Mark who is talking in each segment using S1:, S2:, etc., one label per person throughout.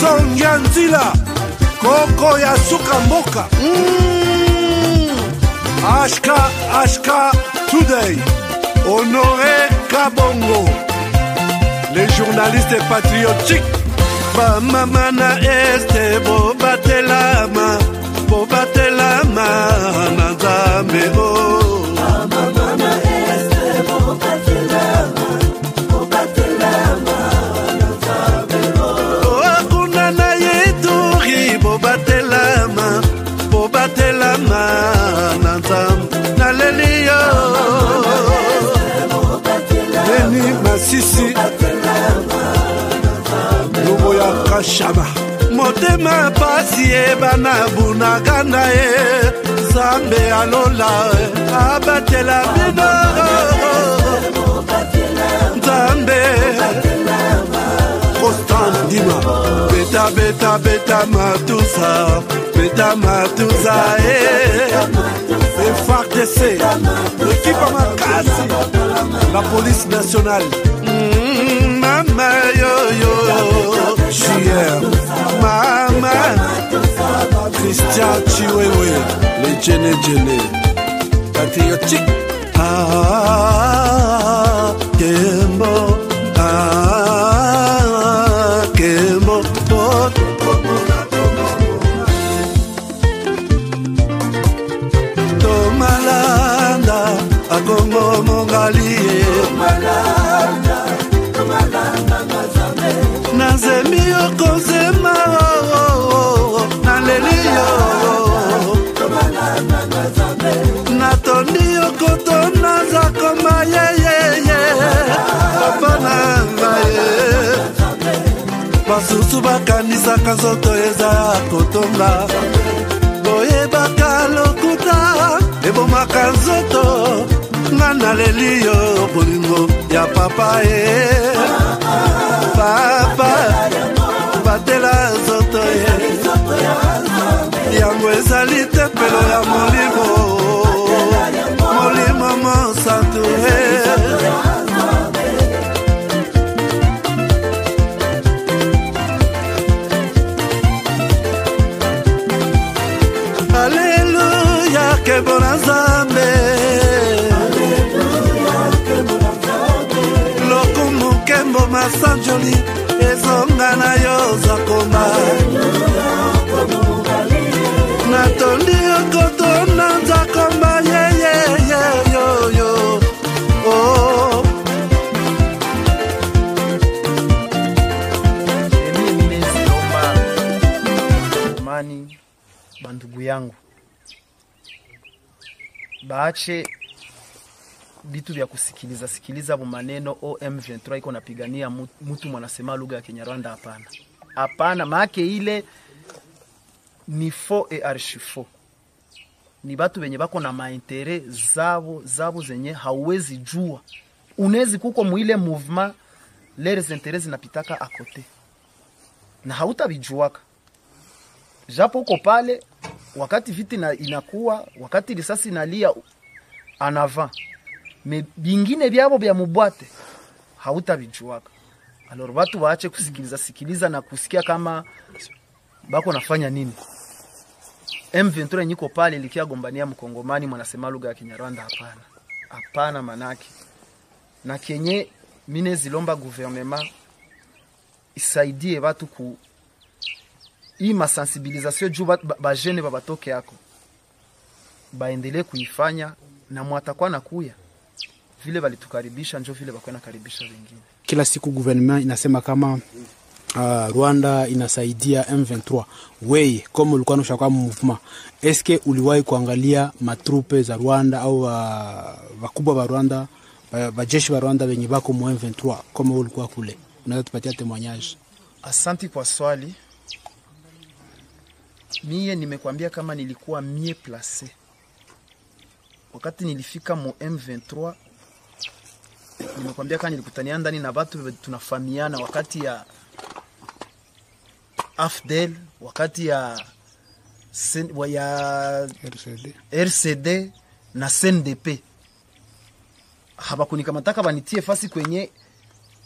S1: Songianzila Koko ya suka mboka Ashka Today Honoré Kabongo Les journalistes patriotiques Bamamana este Bobatelama Nazambe
S2: Bamamana este Bobatelama Nazambe
S1: Akuna na yeturi Bobatelama Nazambe Naleliyo Neni Masisi Lubo ya Kashama Motema pasi bana bunagana Zambe alola abatela bino Zambe Constant Dima Beta matuza FARDC l'équipe à Makasi la police nationale Mama yo Chier Mama Christian Chiwewe les Djene patriotique Kembo Kembo Tomalanda Agongo Mongalie Nazemi okozema Naleliyo Natondi okotona zakoma Papa nangaye Basusu bakanisa kanzoto eza kotonga Boye bakalokuta Ebomaka nzoto Ngana leliyo bolingo ya papa Papa Batela zoto Yango ezali tempelo ya molimo Molimo monsanto Alléluia kebona Nzambe Lokumu kembo masanjoli Ezonga na yo zakoma Natondi okotona zakoma yo Oh
S3: Mani bandugu yangu baache bitu vya sikiliza maneno OM23 iko napigania mtu mwanasema lugha ya Kinyarwanda hapana maake ile ni faux et archi faux ni batu benye bako na maintérêt zabo zenye hauwezi jua unezi kuko muile mouvement les intérêts zinapitaka à côté na hautabijuaka japo uko pale wakati viti inakuwa wakati risasi inalia en avant mais bingine byabo bya mubwate hautabijuaka alors watu waache kusikiliza na kusikia kama bako nafanya nini M23 nyiko pale ilikia gombania mkongomani mwanasema lugha ya Kinyarwanda hapana manaki na kenye mine zilomba gouvernement isaidie watu ku hii masensibilisation juu ba jeune babatoke yako baendelee kuifanya na mwatakuwa na kuya vile balitukaribisha njo vile bakwena karibisha wengine.
S4: Kila siku gouvernement inasema kama Rwanda inasaidia M23. Wewe kama ulikuwa unashaka movement, eske uliwahi kuangalia matrupe za Rwanda au wakubwa wa Rwanda, wajeshi wa Rwanda wenye bako mu M23 kama ulikuwa kule? Unaweza tupatia témoignage?
S3: Asante kwa swali. Mie nimekwambia kama nilikuwa mie placé. Wakati nilifika mu M23 nimekwambia kama nilikutania ndani na watu tunafahamiana wakati ya AFDEL, wakati ya RCD na CNDP. Habakunikamata banitie fasi kwenye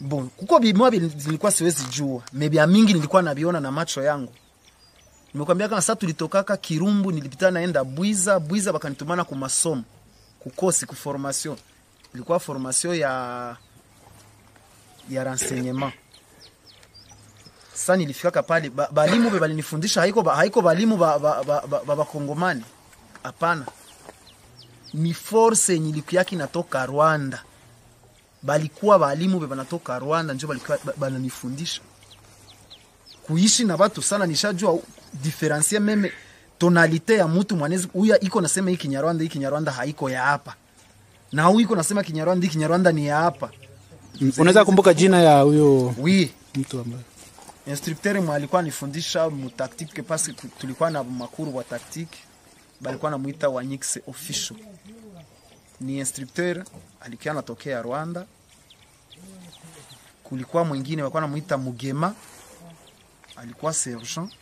S3: Bon, kuko bimwa nilikuwa siwezi jua. Maybe mingi nilikuwa nabiona na macho yangu. Nimekwambia kama sasa tulitokaka Kirumbu nilipita naenda Bwiza bakanitumana ku masomo. Kukosi ku formation. Ilikuwa formation ya renseignement. Sasa nilifika pale balimu balinifundisha haiko balimu ba Kongomani. Hapana. Ni force nilikuwa inatoka Rwanda. Balikuwa balimu banatoka Rwanda ndio balikuwa bananifundisha. Kuishi na watu sana nishajua diferencier meme tonalite ya mtu mwanezi huyu iko nasema hii Kinyarwanda haiko ya hapa. Na huyu iko nasema Kinyarwanda ni ya hapa.
S4: Unaweza kumbuka jina ya huyo
S3: mtu ambaye instructeur mwa alikuwa anifundisha mu tactique parce que tulikuwa na makuru wa tactique balikuwa namuita Wanyix official. Ni instructeur alikuwa anatokea Rwanda. Kulikuwa mwingine walikuwa namuita Mugema alikuwa sergeant.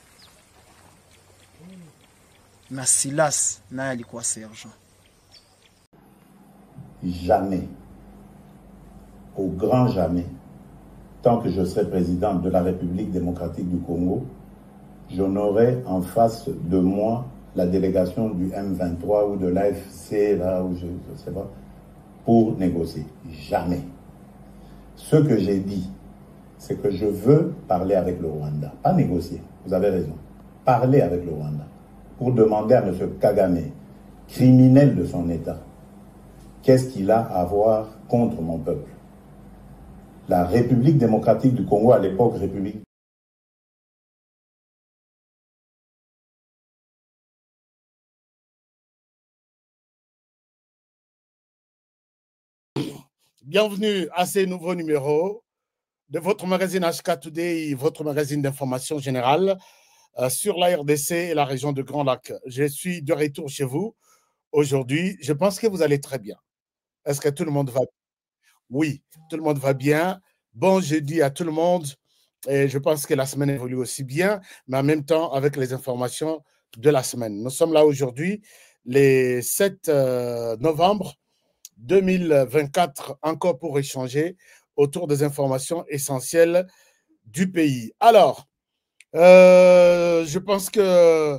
S3: Na Silas naye alikuwa sergeant.
S5: Jamais, au grand jamais, tant que je serai président de la République démocratique du Congo, je n'aurai en face de moi la délégation du M23 ou de l'AFC, là où je ne sais pas, pour négocier. Jamais. Ce que j'ai dit, c'est que je veux parler avec le Rwanda. Pas négocier, vous avez raison. Parler avec le Rwanda. Pour demander à M. Kagame, criminel de son État, qu'est-ce qu'il a à voir contre mon peuple? La République démocratique du Congo, à l'époque, République.
S6: Bienvenue à ces nouveaux numéros de votre magazine HK Today, votre magazine d'information générale sur la RDC et la région de Grand Lac. Je suis de retour chez vous aujourd'hui. Je pense que vous allez très bien. Est-ce que tout le monde va bien? Oui, tout le monde va bien. Bon jeudi à tout le monde. Et je pense que la semaine évolue aussi bien, mais en même temps avec les informations de la semaine. Nous sommes là aujourd'hui, le 7 novembre 2024, encore pour échanger autour des informations essentielles du pays. Alors, je pense que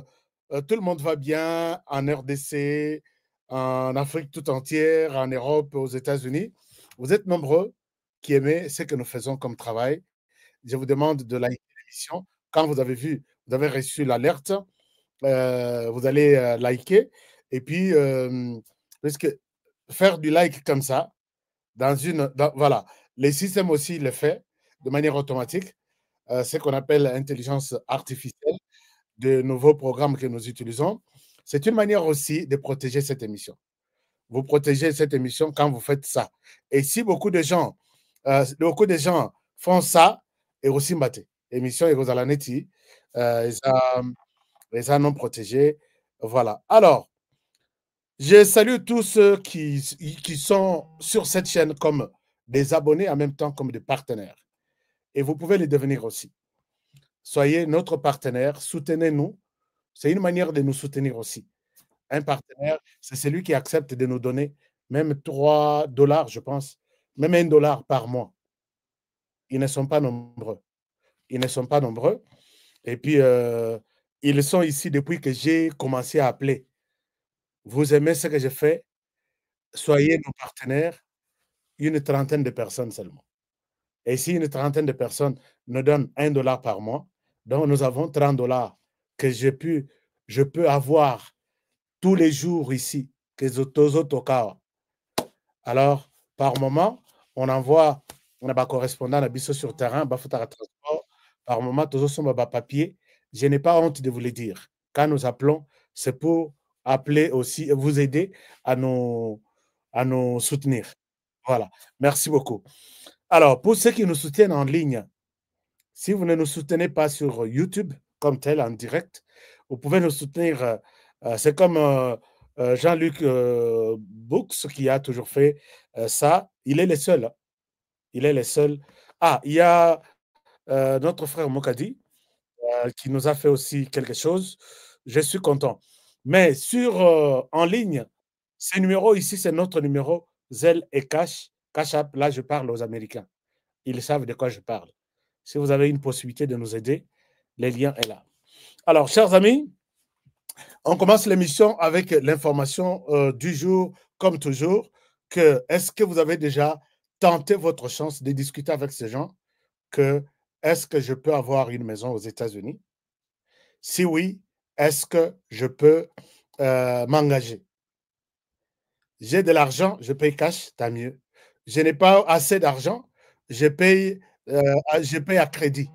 S6: tout le monde va bien en RDC, en Afrique tout entière, en Europe, aux États-Unis. Vous êtes nombreux qui aimez ce que nous faisons comme travail. Je vous demande de liker l'émission. Quand vous avez vu, vous avez reçu l'alerte, vous allez liker. Et puis, parce que faire du like comme ça, voilà, les systèmes aussi le fait de manière automatique, ce qu'on appelle l'intelligence artificielle, de nouveaux programmes que nous utilisons. C'est une manière aussi de protéger cette émission. Vous protégez cette émission quand vous faites ça. Et si beaucoup de gens font ça, et aussi mbaté. Émission et Rosalaneti, les non protégés. Voilà. Alors, je salue tous ceux qui sont sur cette chaîne comme des abonnés, en même temps comme des partenaires. Et vous pouvez les devenir aussi. Soyez notre partenaire, soutenez-nous. C'est une manière de nous soutenir aussi. Un partenaire, c'est celui qui accepte de nous donner même $3, je pense, même $1 par mois. Ils ne sont pas nombreux. Ils ne sont pas nombreux. Et puis, ils sont ici depuis que j'ai commencé à appeler. Vous aimez ce que je fais? Soyez nos partenaires. Une trentaine de personnes seulement. Et si une trentaine de personnes nous donnent $1 par mois, donc nous avons $30 que je peux avoir tous les jours ici, que Zotokawa. Alors, par moment, on envoie un correspondant à Bisso sur terrain, Bafutara Transport. Par moment, tous sont papier. Je n'ai pas honte de vous le dire. Quand nous appelons, c'est pour appeler aussi, vous aider à nous soutenir. Voilà. Merci beaucoup. Alors, pour ceux qui nous soutiennent en ligne, si vous ne nous soutenez pas sur YouTube, comme tel, en direct, vous pouvez nous soutenir. C'est comme Jean-Luc Boux qui a toujours fait ça. Il est le seul. Il est le seul. Ah, il y a notre frère Mokadi qui nous a fait aussi quelque chose. Je suis content. Mais en ligne, ce numéro ici, c'est notre numéro Zelle et Cash. Cash App, là, je parle aux Américains. ils savent de quoi je parle. Si vous avez une possibilité de nous aider, le lien est là. Alors, chers amis, on commence l'émission avec l'information du jour, comme toujours, que est-ce que vous avez déjà tenté votre chance de discuter avec ces gens que est-ce que je peux avoir une maison aux États-Unis? Si oui, est-ce que je peux m'engager? J'ai de l'argent, je paye cash, tant mieux. Je n'ai pas assez d'argent, je paye à crédit.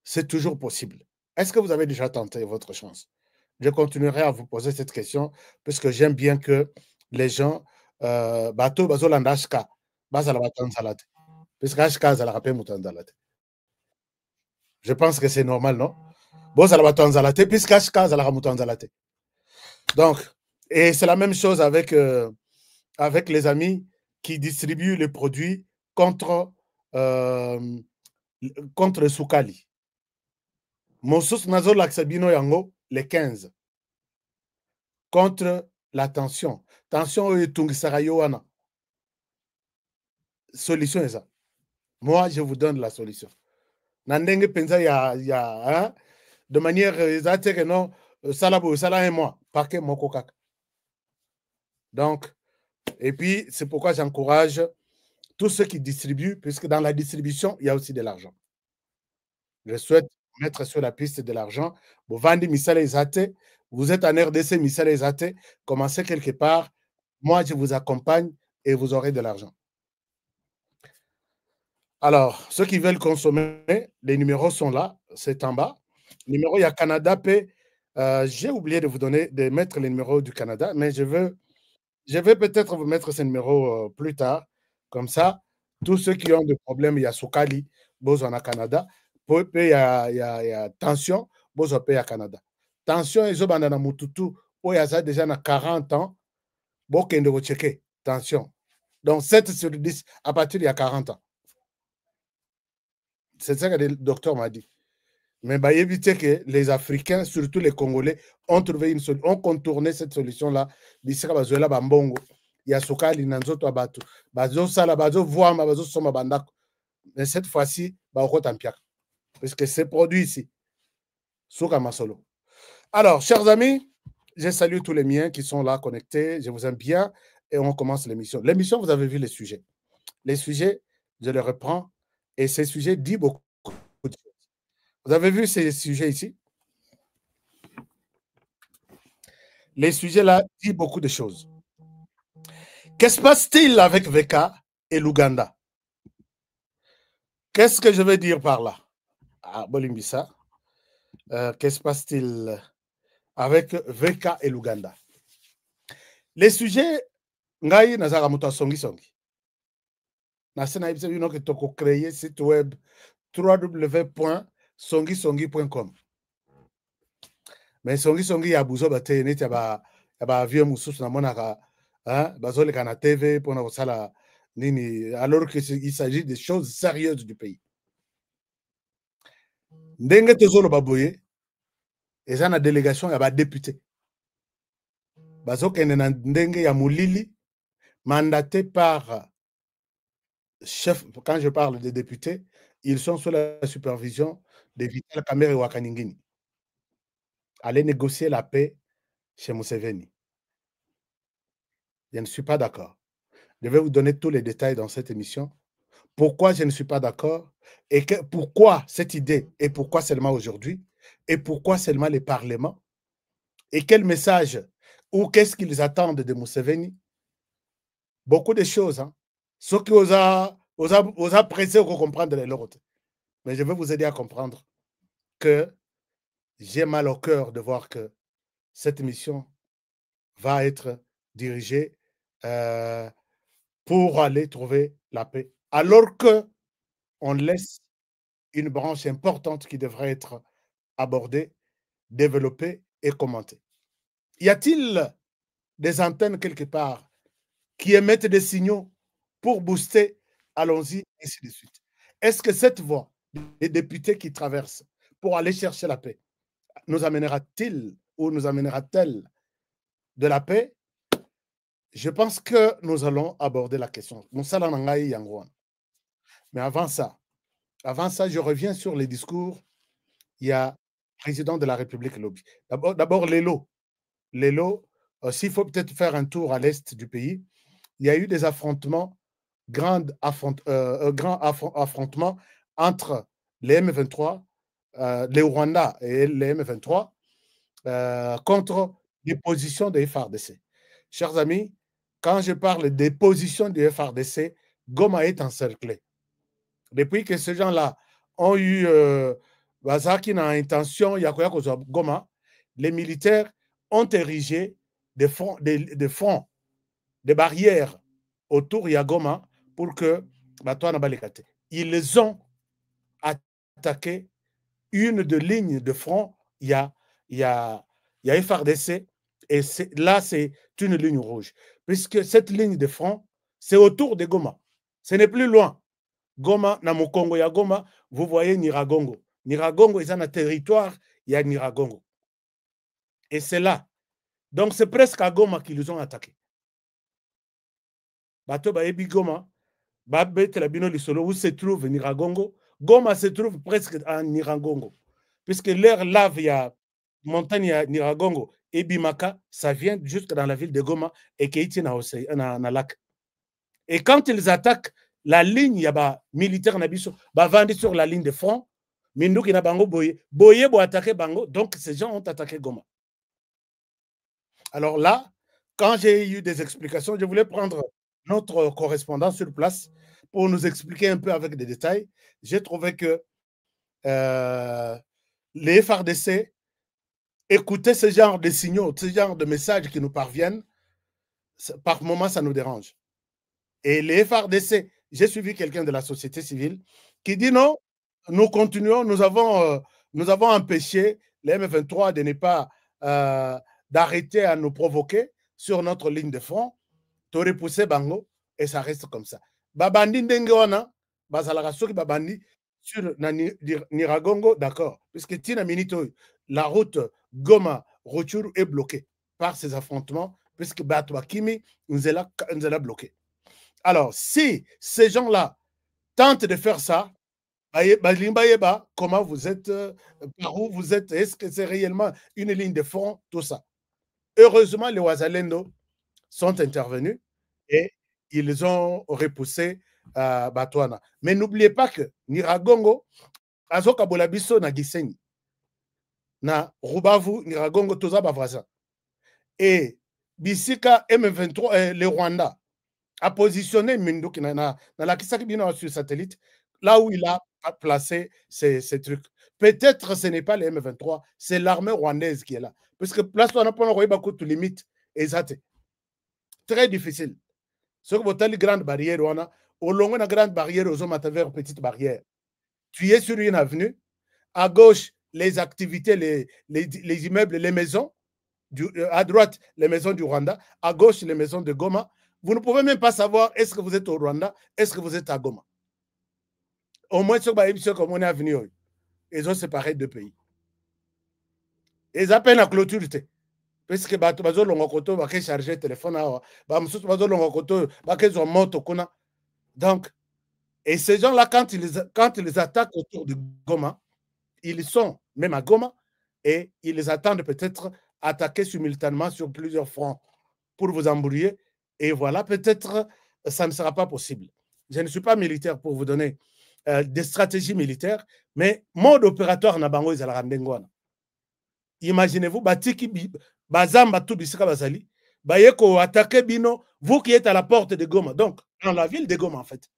S6: C'est toujours possible. Est-ce que vous avez déjà tenté votre chance? Je continuerai à vous poser cette question puisque j'aime bien que les gens bateau bazolanda ashka bazala batanzala te puisque ashka azalaka mpe moto anzala te. Je pense que c'est normal, non? Bozala bato anzala te puisque ashka azalaka moto anzala te. Donc, et c'est la même chose avec avec les amis qui distribuent les produits contre contre Soukali. Mosus Nazol Laksabino Yango, les 15. Contre la tension. Tension et Tungisarayoana. Solution est ça. Moi, je vous donne la solution. Nandenge Penza, il y a hein, de manière exacte que non, Salabo, Salah et moi, parquet Mokokak. Donc, et puis, c'est pourquoi j'encourage tous ceux qui distribuent, puisque dans la distribution, il y a aussi de l'argent. Je souhaite mettre sur la piste de l'argent. Vous vendez Misale Ezate, vous êtes en RDC Misale Ezate, commencez quelque part. Moi, je vous accompagne et vous aurez de l'argent. Alors, ceux qui veulent consommer, les numéros sont là, c'est en bas. Numéro, il y a Canada P. J'ai oublié de vous donner, de mettre les numéros du Canada, mais je vais peut-être vous mettre ces numéros plus tard. Comme ça, tous ceux qui ont des problèmes, il y a Soukali, Bozona Canada. Il y a tension, Bozo Pays à Canada. Tension, ils ont bandana mututu, il y a déjà 40 ans, Bokende vous checker. Tension. Donc 7 sur 10 à partir d'il y a 40 ans. C'est ça que le docteur m'a dit. Mais bah, évitez que les Africains, surtout les Congolais, ont trouvé une solution, ont contourné cette solution-là. Bisika bazoela bambongo. Il y a Sokali Nanzoto Abatu. Bazo Sala, Bazo Voama, Bazo Soma Bandak. Mais cette fois-ci, Baoko Tampiak. Parce que c'est produit ici. Souka Masolo. Alors, chers amis, je salue tous les miens qui sont là connectés. Je vous aime bien. Et on commence l'émission. L'émission, vous avez vu les sujets. Les sujets, je les reprends. Et ces sujets disent beaucoup de choses. Vous avez vu ces sujets ici? Les sujets-là disent beaucoup de choses. Qu'est-ce qui se passe-t-il avec VK et l'Ouganda? Qu'est-ce que je veux dire par là? Ah, Bolimbisa. Qu'est-ce qui se passe-t-il avec VK et l'Ouganda? Les sujets, ngai nazara muta songi songi. Nasena ibse bino ke toko créer site web www.songisongi.com. Mais songi songi ya buzo bate neti ya ba vieux mususu na monaka hein bazoleka na TV pour na sala nini alors que il s'agit des choses sérieuses du pays. Ndenge tezolo baboye eza na délégation ya ba député. Bazokende na ndenge ya mulili mandaté par chef. Quand je parle des députés, ils sont sous la supervision de Vital Kamerhe Wakaningini. Aller négocier la paix chez Museveni. Je ne suis pas d'accord. Je vais vous donner tous les détails dans cette émission. Pourquoi je ne suis pas d'accord et pourquoi cette idée et pourquoi seulement aujourd'hui et pourquoi seulement les parlements et quel message ou qu'est-ce qu'ils attendent de Museveni. Beaucoup de choses. Hein. Ce qui vous a pressé pour comprendre les leurs. Mais je vais vous aider à comprendre que j'ai mal au cœur de voir que cette mission va être dirigée pour aller trouver la paix. Alors qu'on laisse une branche importante qui devrait être abordée, développée et commentée. Y a-t-il des antennes quelque part qui émettent des signaux pour booster? Allons-y, et ainsi de suite. Est-ce que cette voie des députés qui traversent pour aller chercher la paix nous amènera-t-il ou nous amènera-t-elle de la paix? Je pense que nous allons aborder la question. Mais avant ça, je reviens sur les discours. Il y a président de la République lobby. D'abord, les lots. Les lots, s'il faut peut-être faire un tour à l'est du pays, il y a eu des affrontements, grands affrontements entre les M23, les Rwandais et les M23 contre les positions des FARDC. Chers amis, quand je parle des positions des FARDC, Goma est encerclé. Depuis que ces gens-là ont eu Bazaki dans intention, Goma, les militaires ont érigé des fronts, des barrières autour de Goma pour que ils les ont attaqué une de lignes de front. Il y a FARDC et là, c'est une ligne rouge. Puisque cette ligne de front, c'est autour de Goma. Ce n'est plus loin. Goma, na Mokongo ya Goma, vous voyez Niragongo. Niragongo est un territoire, il y a Niragongo. Et c'est là. Donc, c'est presque à Goma qu'ils ont attaqué. Bato Baebi Goma, Babet Labino Lisolo, où se trouve Niragongo. Goma se trouve presque à Niragongo. Puisque l'air lave, il y a montagne à Niragongo et Bimaka, ça vient jusque dans la ville de Goma et qui est dans le lac. Et quand ils attaquent, la ligne, il y a militaire Nabiso, vendu sur la ligne de front, Mindou qui n'a bango boye, boye bo attaquer bango, donc ces gens ont attaqué Goma. Alors là, quand j'ai eu des explications, je voulais prendre notre correspondant sur place pour nous expliquer un peu avec des détails. J'ai trouvé que les FARDC écouter ce genre de signaux, ce genre de messages qui nous parviennent, par moment, ça nous dérange. Et les FARDC, j'ai suivi quelqu'un de la société civile qui dit non, nous continuons, nous avons empêché les M23 de ne pas d'arrêter à nous provoquer sur notre ligne de front, de repousser Bango, et ça reste comme ça. Babandi Ndengewana, Bazalarasoki Babandi, sur Niragongo, d'accord, puisque Tina Minito, la route Goma, Rutshuru est bloquée par ces affrontements, puisque Batwa Kimi nous est là bloqué. Alors, si ces gens-là tentent de faire ça, comment vous êtes, par où vous êtes, est-ce que c'est réellement une ligne de front, tout ça. Heureusement, les Wazalendo sont intervenus et ils ont repoussé Batwana. Mais n'oubliez pas que Niragongo, Azoka Bolabiso na Gisenyi, na Rubavu, Niragongo, Toza Bavraza. Et Bisika M23, le Rwanda, a positionné Minduki na la Kisaki Bino sur satellite, là où il a placé ces trucs. Peut-être ce n'est pas les M23, c'est l'armée rwandaise qui est là. Parce que place où on a pas de limite, exact. Très difficile. Ce que vous avez grande barrière, on a au long de la grande barrière, aux hommes à travers petite barrière. Tu es sur une avenue, à gauche, les activités, les immeubles, les maisons, à droite, les maisons du Rwanda, à gauche, les maisons de Goma. Vous ne pouvez même pas savoir est-ce que vous êtes au Rwanda, est-ce que vous êtes à Goma. Au moins, comme on est avenue, ils ont séparé deux pays. Ils appellent la clôture. Parce que bazo longo koto ba charger téléphone awa ba mususu bazo longo koto ba ke zo moto kuna. Donc et ces gens là quand ils attaquent autour de Goma, ils sont même à Goma et ils les attendent peut-être attaquer simultanément sur plusieurs fronts pour vous embrouiller et voilà peut-être ça ne sera pas possible. Je ne suis pas militaire pour vous donner des stratégies militaires mais mode opératoire na bango ezala ndengwana. Imaginez-vous batiki bazamba tout bisika bazali bayeko attaquer bino vous qui êtes à la porte de Goma donc dans la ville de Goma en fait.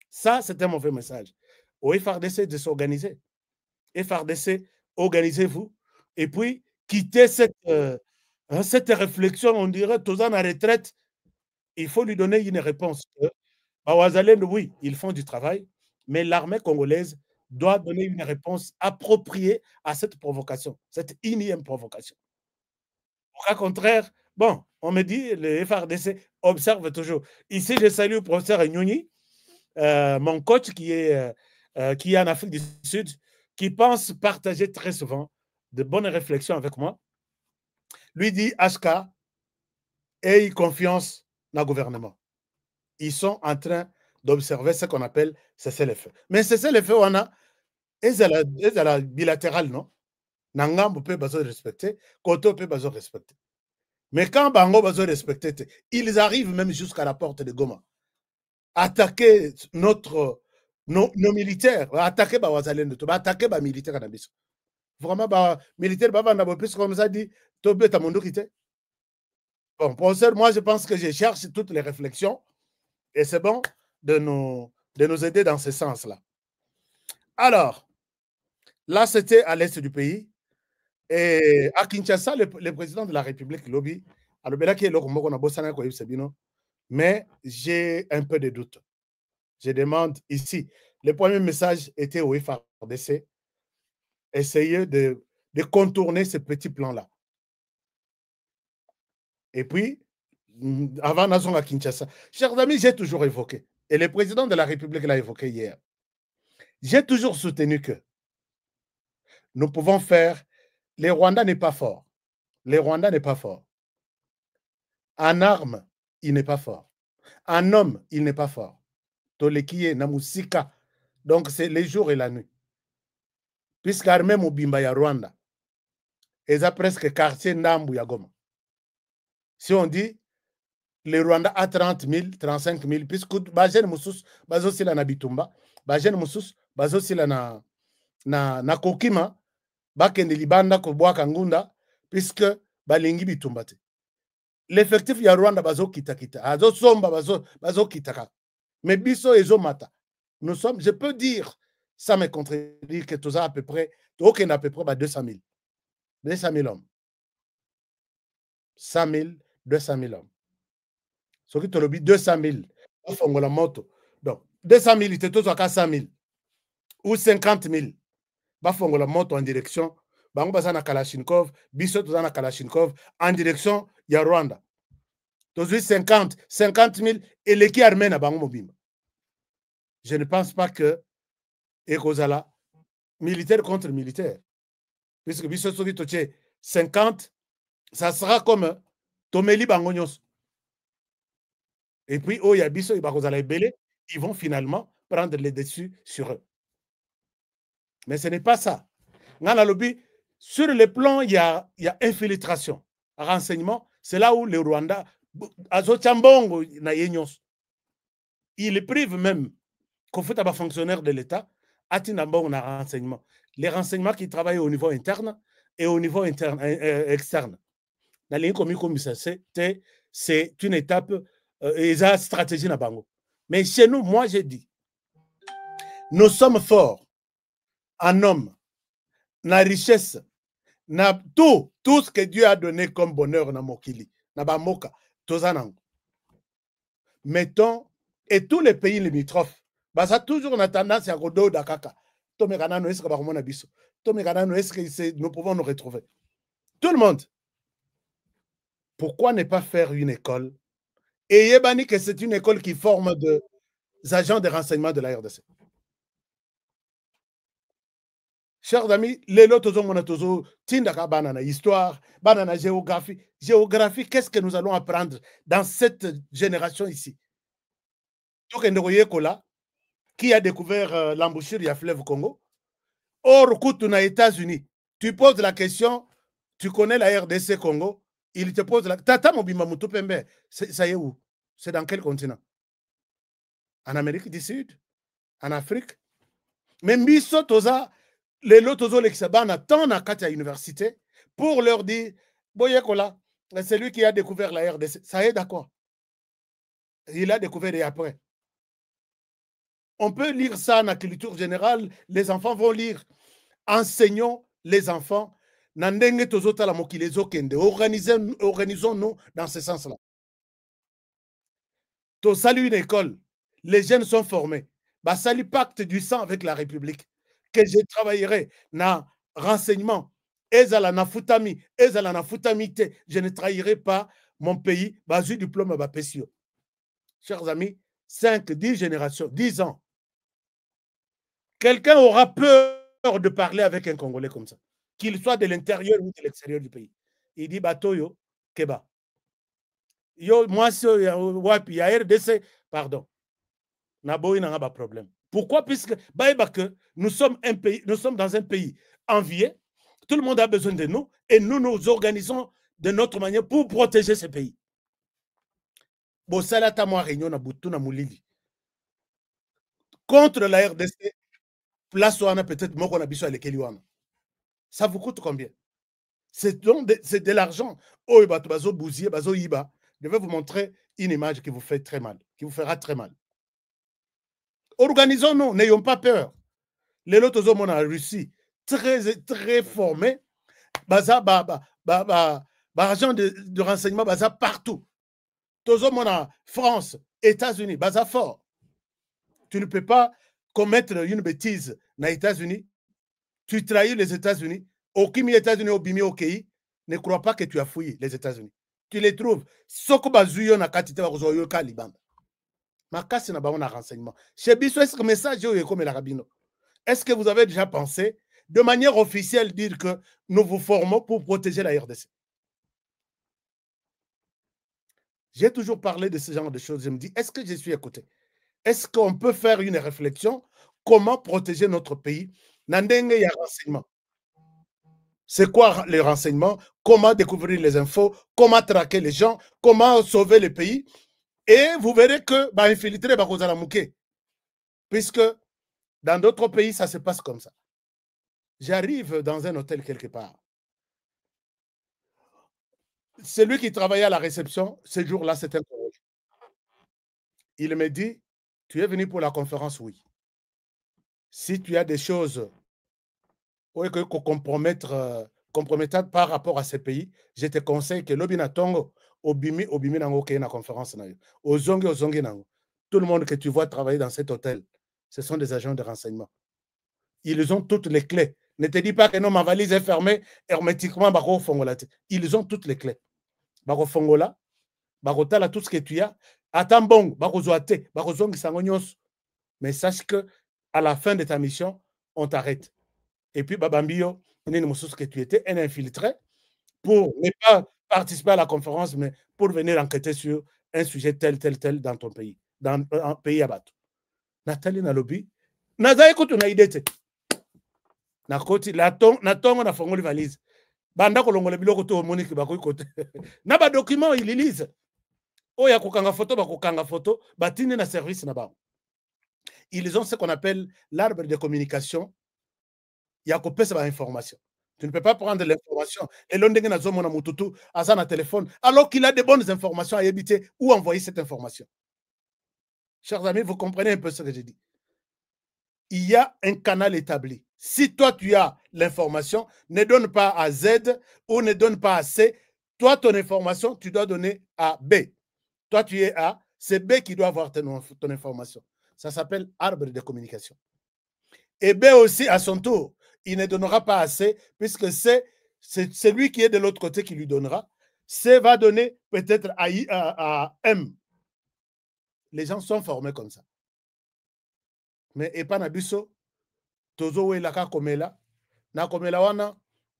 S6: Ça c'est un mauvais message. Au FARDC de s'organiser. FARDC, organisez-vous et puis quittez cette réflexion, on dirait tous en retraite. Il faut lui donner une réponse. Oui, ils font du travail, mais l'armée congolaise doit donner une réponse appropriée à cette provocation, cette énième provocation. Au cas contraire, bon, on me dit, le FARDC observe toujours. Ici, je salue le professeur Nyoni, mon coach qui est en Afrique du Sud, qui pense partager très souvent de bonnes réflexions avec moi. Lui dit, HK, aie confiance dans le gouvernement. Ils sont en train d'observer ce qu'on appelle cessez-le-feu. Mais cessez-le-feu, on a, et c'est la bilatérale, non? Nangambo peut pas respecter, Koto peut pas respecter. Mais quand Bango va respecter, ils arrivent même jusqu'à la porte de Goma. Attaquer nos militaires, attaquer Bawazalendo, attaquer les militaires cannabis. Vraiment, les militaires, plus comme ça dit, Tobé Tamondo quitté. Bon, pour ça, moi, je pense que je cherche toutes les réflexions et c'est bon de nous aider dans ce sens-là. Alors, là, c'était à l'est du pays. Et à Kinshasa, le président de la République, Lobby, mais j'ai un peu de doute. Je demande ici, le premier message était au FARDC, essayer de contourner ce petit plan-là. Et puis, avant Nation à Kinshasa, chers amis, j'ai toujours évoqué, et le président de la République l'a évoqué hier, j'ai toujours soutenu que nous pouvons faire. Les Rwandais n'est pas fort. Les Rwandais n'est pas fort. En armes, il n'est pas fort. En homme, il n'est pas fort. Tolekiye, Namusika. Donc, c'est les jours et la nuit. Puisque l'armée Mobimba ya Rwanda, ils ont presque quartier Ndambu ya Goma. Si on dit, les Rwandais à 30 000, 35 000, puisque Bajen Moussous, Bazo Sila na Bitumba, Bajen Moussous, Bazo Sila na Kokima, Bakende Libanda, Koboa Kangunda, puisque Balingi Bitumba. L'effectif ya Rwanda bazo kita, azo somba bazo kitaka. Mais biso ezo mata. Nous sommes, je peux dire, ça me contredit que tout ça à peu près, aucun à peu près 200 000. 200 000 hommes. 100 000, 200 000 hommes. Ce qui te le dit 200 000. La moto. Donc, 200 000, il était tous à 100 000. Ou 50 000. Bafongo la moto en direction. Bango bazana Kalashnikov, biso tozana Kalashnikov, en direction ya Rwanda. Tozui 50 000 et l'équipe armée à Bango Mobimba. Je ne pense pas que Ekozala, militaire contre militaire. Puisque biso soki toche 50, ça sera comme Tomeli Bangonyos. Et puis, oh, ya biso, ils vont finalement prendre les dessus sur eux. Mais ce n'est pas ça. Sur le plan, il y a infiltration. Renseignement, c'est là où le Rwanda, il prive même qu'on fait un fonctionnaire de l'État, à renseignement. Les renseignements qui travaillent au niveau interne et au niveau externe. C'est une étape, une stratégie. Mais chez nous, moi, j'ai dit, nous sommes forts en hommes, na richesse, na tout ce que Dieu a donné comme bonheur na mokili, na bamoka, tozanango. Mettons, et tous les pays limitrophes, bah ça toujours na tendance à godo dakaka. Tomekanano est-ce que baromona biso? Tomekanano est-ce que nous pouvons nous retrouver? Tout le monde. Pourquoi ne pas faire une école? Et Yebani que c'est une école qui forme des agents de renseignement de la RDC. Chers amis, les lotos ont tindaka banana histoire, banana géographie. Géographie, qu'est-ce que nous allons apprendre dans cette génération ici? Qui a découvert l'embouchure du fleuve Congo? Or, aux États-Unis, tu poses la question, tu connais la RDC Congo, il te pose la question. Tata Mobimba Mutupembe, ça y est où? C'est dans quel continent? En Amérique du Sud? En Afrique? Même biso toza les lotos l'exabana tant à Katia Université pour leur dire Boyekola, c'est lui qui a découvert la RDC. Ça y est d'accord. Il a découvert et après. On peut lire ça dans la culture générale, les enfants vont lire. Enseignons les enfants. Organisons-nous dans ce sens-là. Tu salues une école, les jeunes sont formés. Bah, salut pacte du sang avec la République. Que je travaillerai dans renseignement. Je ne trahirai pas mon pays. Basu diplôme à Pessio. Chers amis, 5, 10 générations, 10 ans. Quelqu'un aura peur de parler avec un Congolais comme ça, qu'il soit de l'intérieur ou de l'extérieur du pays. Il dit Batoyo, Keba. Yo, moi, il y a RDC, pardon. Naboyi n'a pas de problème. Pourquoi? Puisque nous sommes dans un pays envié, tout le monde a besoin de nous et nous nous organisons de notre manière pour protéger ce pays. Bosalata moi réunion na Butu na Mulili. Contre la RDC, place wana peut-être moko na biso alekeli wana. Ça vous coûte combien? C'est de l'argent. Oh, bazo bousier, bazo yiba. Je vais vous montrer une image qui vous fait très mal, qui vous fera très mal. Organisons-nous, n'ayons pas peur. Les autres hommes en Russie, très formés, agent de renseignement, baza partout. Tous hommes en France, États-Unis, baza fort. Tu ne peux pas commettre une bêtise dans les États-Unis. Tu trahis les États-Unis. Aucun États-Unis au bimi au pays. Ne crois pas que tu as fouillé les États-Unis. Tu les trouves. Soko bazuyo na katite wa kuzoyo kalibanda. Makasi na ba on a renseignement. Chez Bisso, est-ce que message est comme la rabino? Est-ce que vous avez déjà pensé de manière officielle dire que nous vous formons pour protéger la RDC? J'ai toujours parlé de ce genre de choses. Je me dis, est-ce que je suis à côté? Est-ce qu'on peut faire une réflexion? Comment protéger notre pays? Nandenge ya renseignement. C'est quoi les renseignements? Comment découvrir les infos? Comment traquer les gens? Comment sauver le pays? Et vous verrez que infiltrer Bakozala Mouké. Puisque dans d'autres pays, ça se passe comme ça. J'arrive dans un hôtel quelque part. Celui qui travaillait à la réception, ce jour-là, c'était un collègue. Il me dit, tu es venu pour la conférence? Oui. Si tu as des choses compromettantes par rapport à ces pays, je te conseille que l'obina tongo, obimi nango ke na conférence na yo. Ozongi nango. Tout le monde que tu vois travailler dans cet hôtel, ce sont des agents de renseignement. Ils ont toutes les clés. Ne te dis pas que non, ma valise est fermée hermétiquement. Ils ont toutes les clés. Bako fongola, bako tala tout ce que tu as. Attends bon, bako zoate, bako zongi sangonyos. Mais sache que à la fin de ta mission, on t'arrête. Et puis babambio, que tu étais un infiltré pour ne pas participer à la conférence, mais pour venir enquêter sur un sujet tel dans ton pays, dans un pays à battre. Nathalie Nalobi, Nazaï koto na idete. Na koti la tongo na fongoli valise. Banda kolongola biloko to monique bakoy kote. Na ba document il lise. Oya kokanga photo, batine na service na ba. Ils ont ce qu'on appelle l'arbre de communication. Il y a kopesa ba information. Tu ne peux pas prendre l'information et l'ondenge na zomo na mututu asa na téléphone alors qu'il a de bonnes informations à éviter où envoyer cette information. Chers amis, vous comprenez un peu ce que j'ai dit. Il y a un canal établi. Si toi, tu as l'information, ne donne pas à Z ou ne donne pas à C. Toi, ton information, tu dois donner à B. Toi, tu es A, c'est B qui doit avoir ton information. Ça s'appelle arbre de communication. Et B aussi, à son tour, il ne donnera pas à C, puisque c'est celui qui est de l'autre côté qui lui donnera. C va donner peut-être à M. Les gens sont formés comme ça. Mais et pas Nabiso, Tozo et Laka Komela, na Komela wana,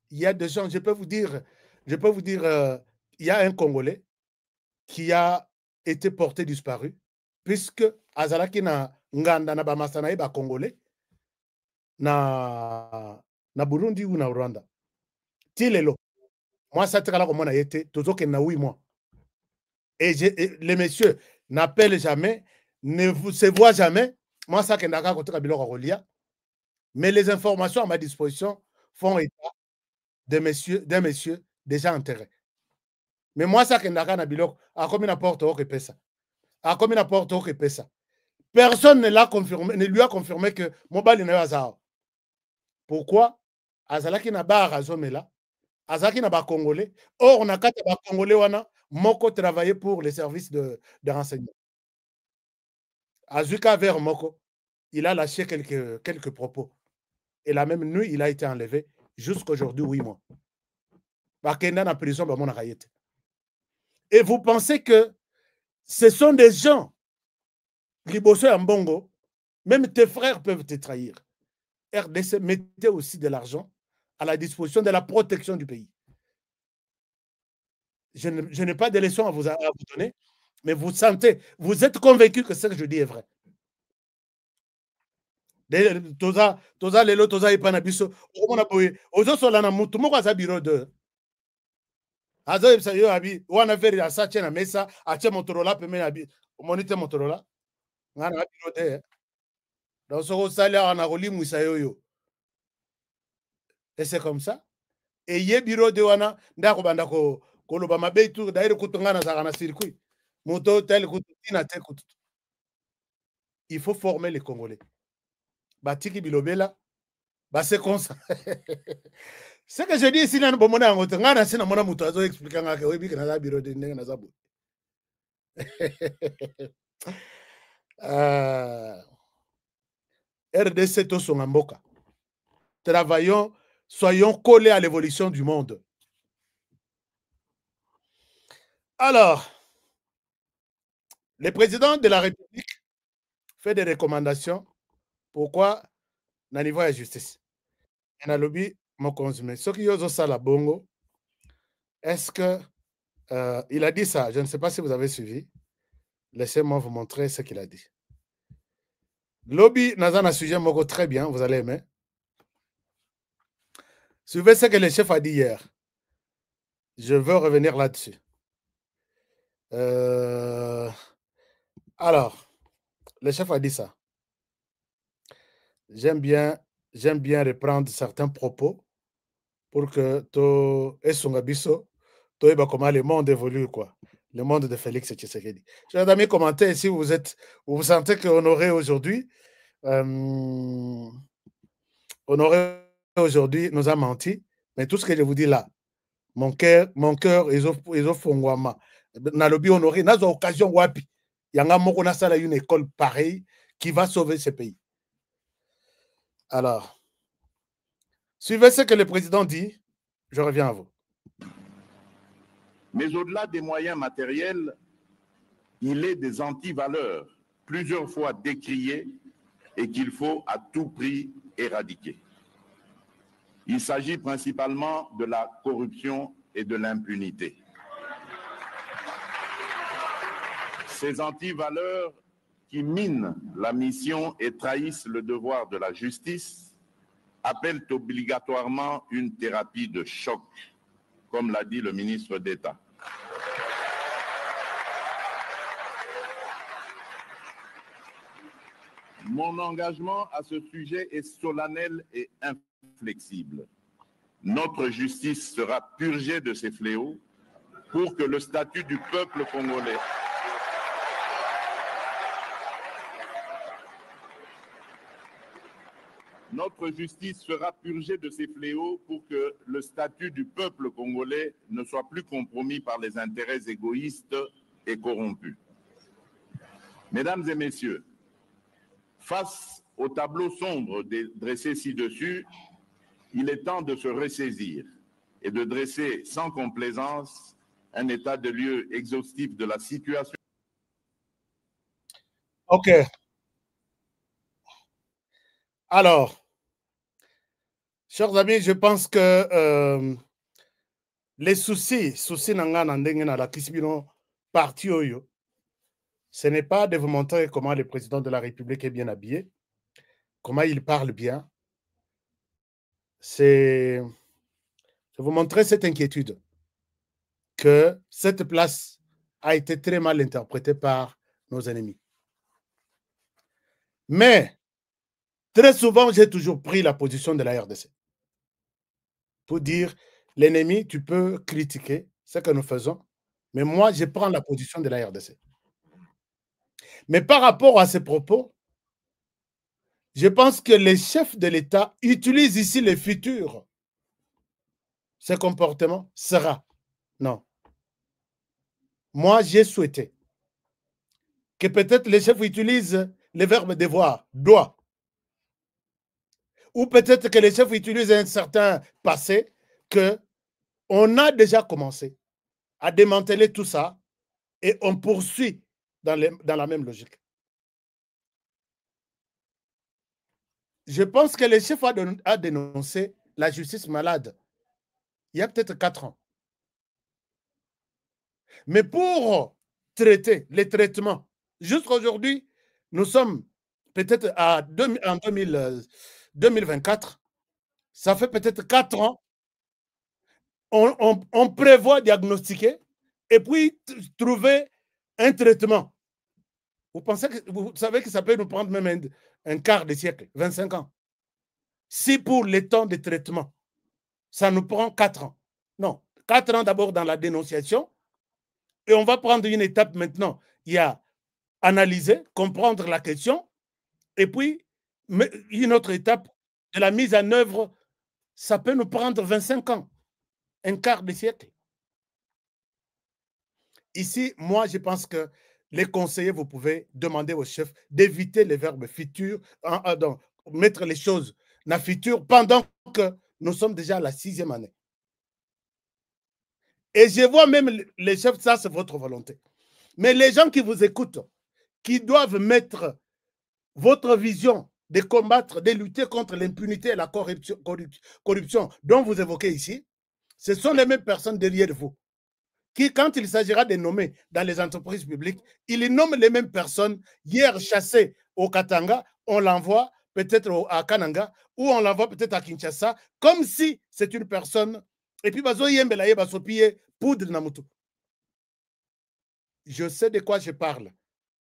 S6: il y a des gens, je peux vous dire, il y a un Congolais qui a été porté disparu, puisque Azalaki na Nganda na Bamasana ba Congolais, na Burundi ou na Rwanda. Tilelo. Moi, ça te kala comme on a été, Tozo ke na 8 mois. Et les messieurs n'appellent jamais, ne se voient jamais. Moi, ça que Ndaka côté Kabilo Rolia. Mais les informations à ma disposition font état d'un monsieur déjà enterré. Mais moi, ça que Ndaka Nabilo a comme une apporte au Repesa. A comme une apporte au Repesa. Personne ne l'a confirmé, ne lui a confirmé que Mobile n'est pas. Pourquoi? Azalaki na ba Razomela, Azalaki na ba Congolais. Or, on a quatre ba Congolais wana Moko travaillait pour les services de renseignement. Azuka vers Moko, il a lâché quelques propos. Et la même nuit, il a été enlevé jusqu'aujourd'hui, 8 mois. Bakenda en prison, et vous pensez que ce sont des gens, Liboso et Mbongo, même tes frères peuvent te trahir. RDC mettait aussi de l'argent à la disposition de la protection du pays. Je n'ai pas de leçons à vous donner, mais vous sentez, vous êtes convaincu que ce que je dis est vrai. toza lelo toza epa na biso okomona boye ozosola na mutu moko aza biro 2 azoyebisa yo abi wana veri asatie na mesa atie Motorola pembeni abi omoni te Motorola nga na biro 2 donc soko osali awa na kolimwisa yo et c'est comme ça et ye biro 2 wana nde akobanda koloba mabe tu d'ailleurs kutu nga nazalaka na circuit moto tel kutu tina te kutu. Il faut former les Congolais. Batiki bilobela, c'est comme ça. Ce que je dis ici, nan bomona ngote ngana sina mona muto azo expliquer ngaka webi kana za biro de ndenge na zabu. RDC to songa mboka. Travaillons, soyons collés à l'évolution du monde. Alors, le président de la République fait des recommandations. Pourquoi? Na niveau de la justice. Et na lobby mon consommer. Ce qui yozo sala bongo. Est-ce que il a dit ça? Je ne sais pas si vous avez suivi. Laissez-moi vous montrer ce qu'il a dit. Lobby n'a un sujet moko très bien, vous allez aimer. Suivez ce que le chef a dit hier. Je veux revenir là-dessus. Alors, le chef a dit ça. J'aime bien reprendre certains propos pour que to Esungabiso, to comment le monde évolue, quoi. Le monde de Félix Tshisekedi. Chers amis, commentez si vous sentez qu'Honoré aujourd'hui, Honoré aujourd'hui nous a menti, mais tout ce que je vous dis là, mon cœur, ils ont fongwama. Nalobi Honoré, n'a pas occasion wapi. Yanga moko na sala une école pareille qui va sauver ce pays. Alors, suivez ce que le président dit. Je reviens à vous.
S7: Mais au-delà des moyens matériels, il est des antivaleurs, plusieurs fois décriées et qu'il faut à tout prix éradiquer. Il s'agit principalement de la corruption et de l'impunité. Ces antivaleurs qui minent la mission et trahissent le devoir de la justice appellent obligatoirement une thérapie de choc, comme l'a dit le ministre d'État. Mon engagement à ce sujet est solennel et inflexible. Notre justice sera purgée de ces fléaux pour que le statut du peuple congolais ne soit plus compromis par les intérêts égoïstes et corrompus. Mesdames et messieurs, face au tableau sombre dressé ci-dessus, il est temps de se ressaisir et de dresser sans complaisance un état de lieu exhaustif de la situation.
S6: OK. Alors, chers amis, je pense que les soucis nanga na ndenge na la kisbino parti oyo, ce n'est pas de vous montrer comment le président de la République est bien habillé, comment il parle bien. C'est de vous montrer cette inquiétude que cette place a été très mal interprétée par nos ennemis. Mais, très souvent, j'ai toujours pris la position de la RDC. Pour dire, l'ennemi, tu peux critiquer ce que nous faisons, mais moi, je prends la position de la RDC. Mais par rapport à ces propos, je pense que les chefs de l'État utilisent ici les futurs. Ce comportement sera. Non. Moi, j'ai souhaité que peut-être les chefs utilisent le verbe devoir, doit. Ou peut-être que les chefs utilisent un certain passé que on a déjà commencé à démanteler tout ça et on poursuit dans la même logique. Je pense que le chef a dénoncé la justice malade il y a peut-être 4 ans. Mais pour traiter les traitements, jusqu'aujourd'hui, nous sommes peut-être en 2024, ça fait peut-être 4 ans, on prévoit diagnostiquer et puis trouver un traitement. Vous savez que ça peut nous prendre même un quart de siècle, 25 ans. Si pour les temps de traitement, ça nous prend 4 ans. Non, 4 ans d'abord dans la dénonciation, et on va prendre une étape maintenant. Il y a analyser, comprendre la question, et puis une autre étape de la mise en œuvre, ça peut nous prendre 25 ans, un quart de siècle. Ici, moi, je pense que les conseillers, vous pouvez demander au chef d'éviter les verbes futurs, mettre les choses dans futur pendant que nous sommes déjà à la 6e année. Et je vois même les chefs, ça c'est votre volonté. Mais les gens qui vous écoutent, qui doivent mettre votre vision de combattre, de lutter contre l'impunité et la corruption dont vous évoquez ici, ce sont les mêmes personnes derrière vous qui, quand il s'agira de nommer dans les entreprises publiques, ils nomment les mêmes personnes. Hier, chassé au Katanga, on l'envoie peut-être à Kananga ou on l'envoie peut-être à Kinshasa, comme si c'est une personne. Et puis, poudre namutu. Je sais de quoi je parle.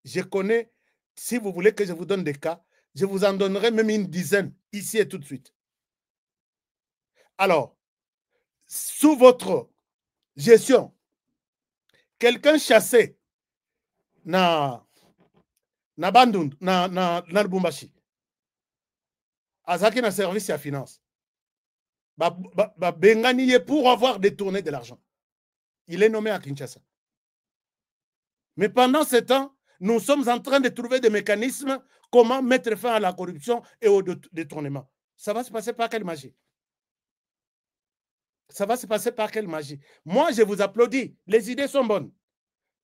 S6: Je connais, si vous voulez que je vous donne des cas, je vous en donnerai même une dizaine, ici et tout de suite. Alors, sous votre gestion, quelqu'un chassé na Bandundu, na Lubumbashi, azaki na service à finance, bengani pour avoir détourné de l'argent. Il est nommé à Kinshasa. Mais pendant ce temps, nous sommes en train de trouver des mécanismes comment mettre fin à la corruption et au détournement. Ça va se passer par quelle magie? Ça va se passer par quelle magie? Moi, je vous applaudis. Les idées sont bonnes.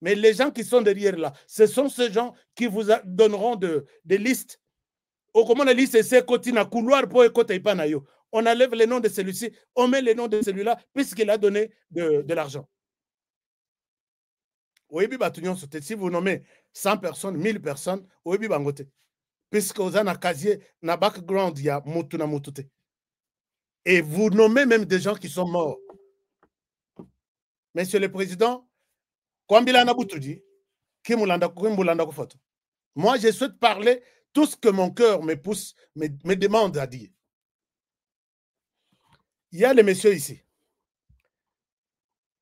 S6: Mais les gens qui sont derrière là, ce sont ces gens qui vous donneront des listes. Au comment les listes, c'est côté na couloir pour écouter panayo. On enlève les noms de celui-ci, on met les noms de celui-là, puisqu'il a donné de l'argent. Si vous nommez 100 personnes, 1000 personnes, puisque vous avez un casier, un background, il y a mutu na mutute. Et vous nommez même des gens qui sont morts. Monsieur le Président, moi, je souhaite parler tout ce que mon cœur me pousse, me demande à dire. Il y a les messieurs ici.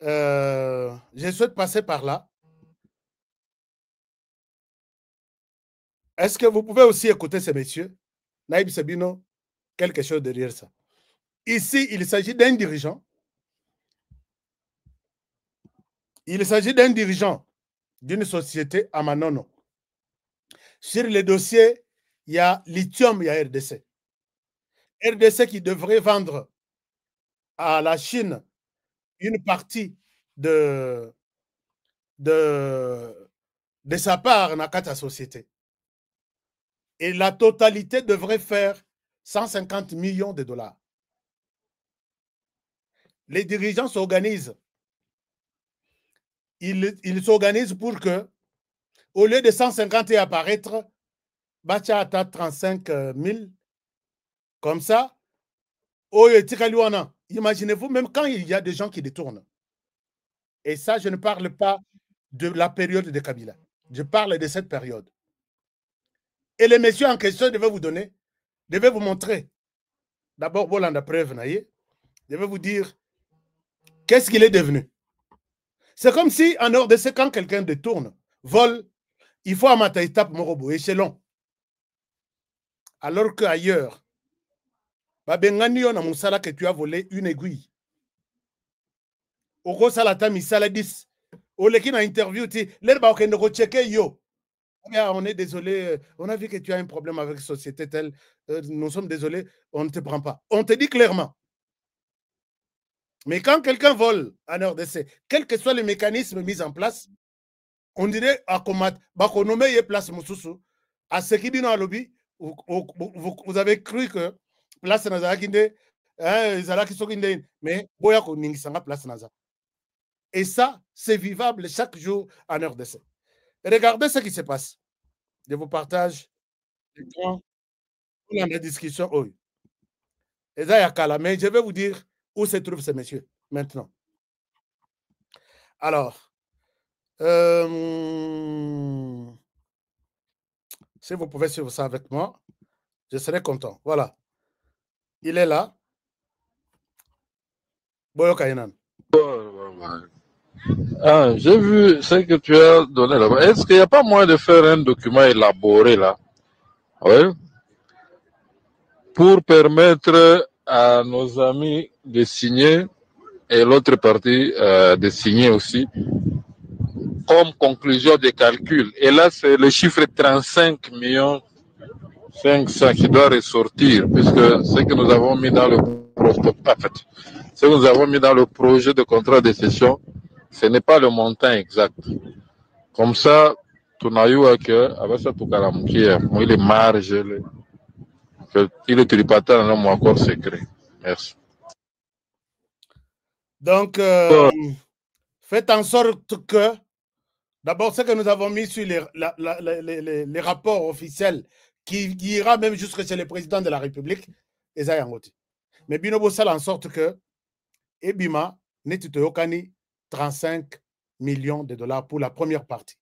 S6: Je souhaite passer par là. Est-ce que vous pouvez aussi écouter ces messieurs? Naïb Sebino, quelque chose derrière ça. Ici, il s'agit d'un dirigeant. Il s'agit d'un dirigeant d'une société à Manono. Sur les dossiers, il y a lithium, il y a RDC. RDC qui devrait vendre à la Chine une partie de sa part dans la société. Et la totalité devrait faire 150 millions de dollars. Les dirigeants s'organisent. Ils s'organisent pour que, au lieu de 150 et apparaître, Bacha atteint 35 000. Comme ça, imaginez-vous, même quand il y a des gens qui détournent. Et ça, je ne parle pas de la période de Kabila. Je parle de cette période. Et les messieurs en question devaient vous montrer. D'abord, Bolanda preuve, devaient vous dire qu'est-ce qu'il est devenu. C'est comme si, en RDC, quand quelqu'un détourne, vole, il faut à ma étape morobo, échelon. Alors qu'ailleurs, Babengani on a moussala que tu as volé une aiguille. Oko salata misala 10. Oleki na interview ti, l'herba okende ko checker yo. On est désolé, on a vu que tu as un problème avec société telle, nous sommes désolés, on ne te prend pas. On te dit clairement. Mais quand quelqu'un vole en RDC, quels que soient les mécanismes mis en place, on dirait à combattre, bakonomé place mususu, à ce qui vient à lobby, vous avez cru que place Nazakinde, mais boya ko ningisanga place Naza. Et ça, c'est vivable chaque jour en RDC. Regardez ce qui se passe. Je vous partage On a des discussions. Oui. Mais je vais vous dire où se trouvent ces messieurs maintenant. Alors, si vous pouvez suivre ça avec moi, je serai content. Voilà. Il est là. Boyo Kainan.
S8: Ah, j'ai vu ce que tu as donné là-bas. Est-ce qu'il n'y a pas moyen de faire un document élaboré là? Oui. Pour permettre à nos amis de signer et l'autre partie de signer aussi comme conclusion des calculs. Et là, c'est le chiffre 35 millions 500 qui doit ressortir, puisque ce que nous avons mis dans le ce que nous avons mis dans le projet de contrat de cession, ce n'est pas le montant exact. Comme ça, tu n'as eu que, avec ça, tu as il est marge, il est tripataire dans mon accord secret. Merci.
S6: Donc, faites en sorte que, d'abord, ce que nous avons mis sur les rapports officiels, qui ira même jusque chez le président de la République, mais Binobo sale en sorte que Ebima n'est 35 millions de dollars pour la première partie.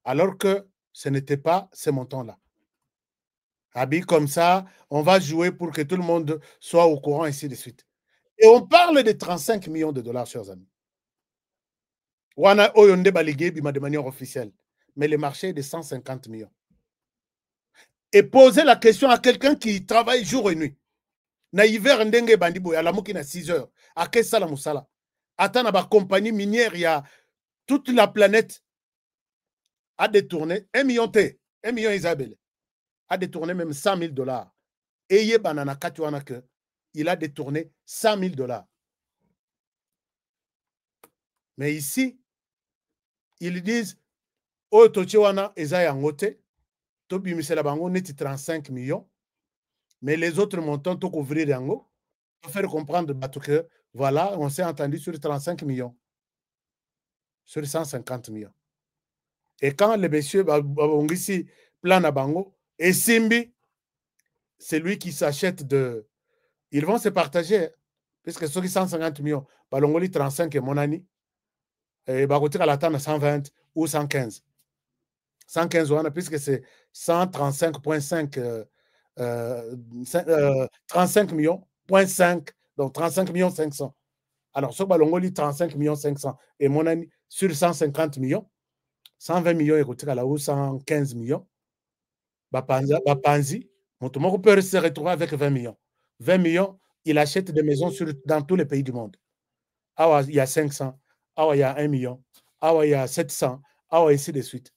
S6: Alors que ce n'était pas ce montant-là. Habit comme ça, on va jouer pour que tout le monde soit au courant, ainsi de suite. Et on parle de 35 millions de dollars, chers amis. Wana Oyonde Baligé Bima de manière officielle. Mais le marché est de 150 millions. Et poser la question à quelqu'un qui travaille jour et nuit. Na hiver ndenge bandibo ya lamuki na 6 heures. À quel sala musala? Attends, na compagnie minière, il y a toute la planète a détourné 1 million T, 1 million Isabelle, a détourné même 100 000 dollars. Et il banana katuana que il a détourné 100 000 dollars. Mais ici, ils disent oh tochiwana ezaya ngote, tobi misela bango neti 35 millions. Mais les autres montants, tout couvrir yango, pour faire comprendre que voilà, on s'est entendu sur 35 millions, sur 150 millions. Et quand le monsieur ici plan à bango, et Simbi, c'est lui qui s'achète de. Ils vont se partager, puisque ceux qui 150 millions, balongoli 35 et mon ami, et bagotika la tane 120 ou 115. 115 puisque c'est 135,5. 35 millions, 0.5, donc 35 millions 500. Alors, ce balongoli 35 millions 500 et mon ami sur 150 millions, 120 millions et 115 millions, Bapanzi, mon peut se retrouver avec 20 millions. 20 millions, il achète des maisons dans tous les pays du monde. Ah, il y a 500, ah, il y a 1 million, ah, il y a 700, ah, ainsi de suite.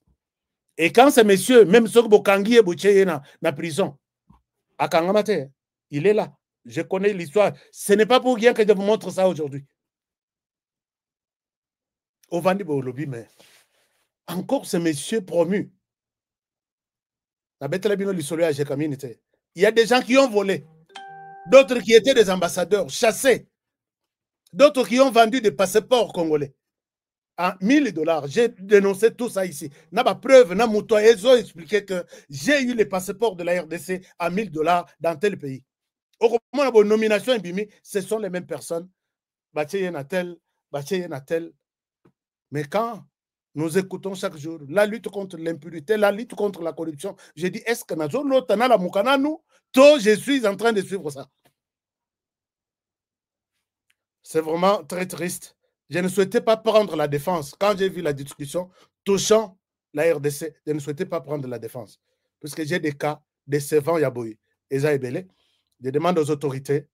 S6: Et quand ces messieurs, même ceux qui sont en prison, à Kangamate, il est là. Je connais l'histoire. Ce n'est pas pour rien que je vous montre ça aujourd'hui. Au Vandi Bolobi, mais encore ces messieurs promus. Il y a des gens qui ont volé, d'autres qui étaient des ambassadeurs, chassés, d'autres qui ont vendu des passeports congolais à 1000 dollars. J'ai dénoncé tout ça ici. N'a pas preuve, n'a pas ils ont expliqué que j'ai eu les passeports de la RDC à 1000 dollars dans tel pays. Au moment de la nomination, ce sont les mêmes personnes. Mais quand nous écoutons chaque jour la lutte contre l'impunité, la lutte contre la corruption, j'ai dit, est-ce que je suis en train de suivre ça? C'est vraiment très triste. Je ne souhaitais pas prendre la défense. Quand j'ai vu la discussion touchant la RDC, je ne souhaitais pas prendre la défense. Puisque j'ai des cas décevants, Yaboui et Zaïbele. Je demande aux autorités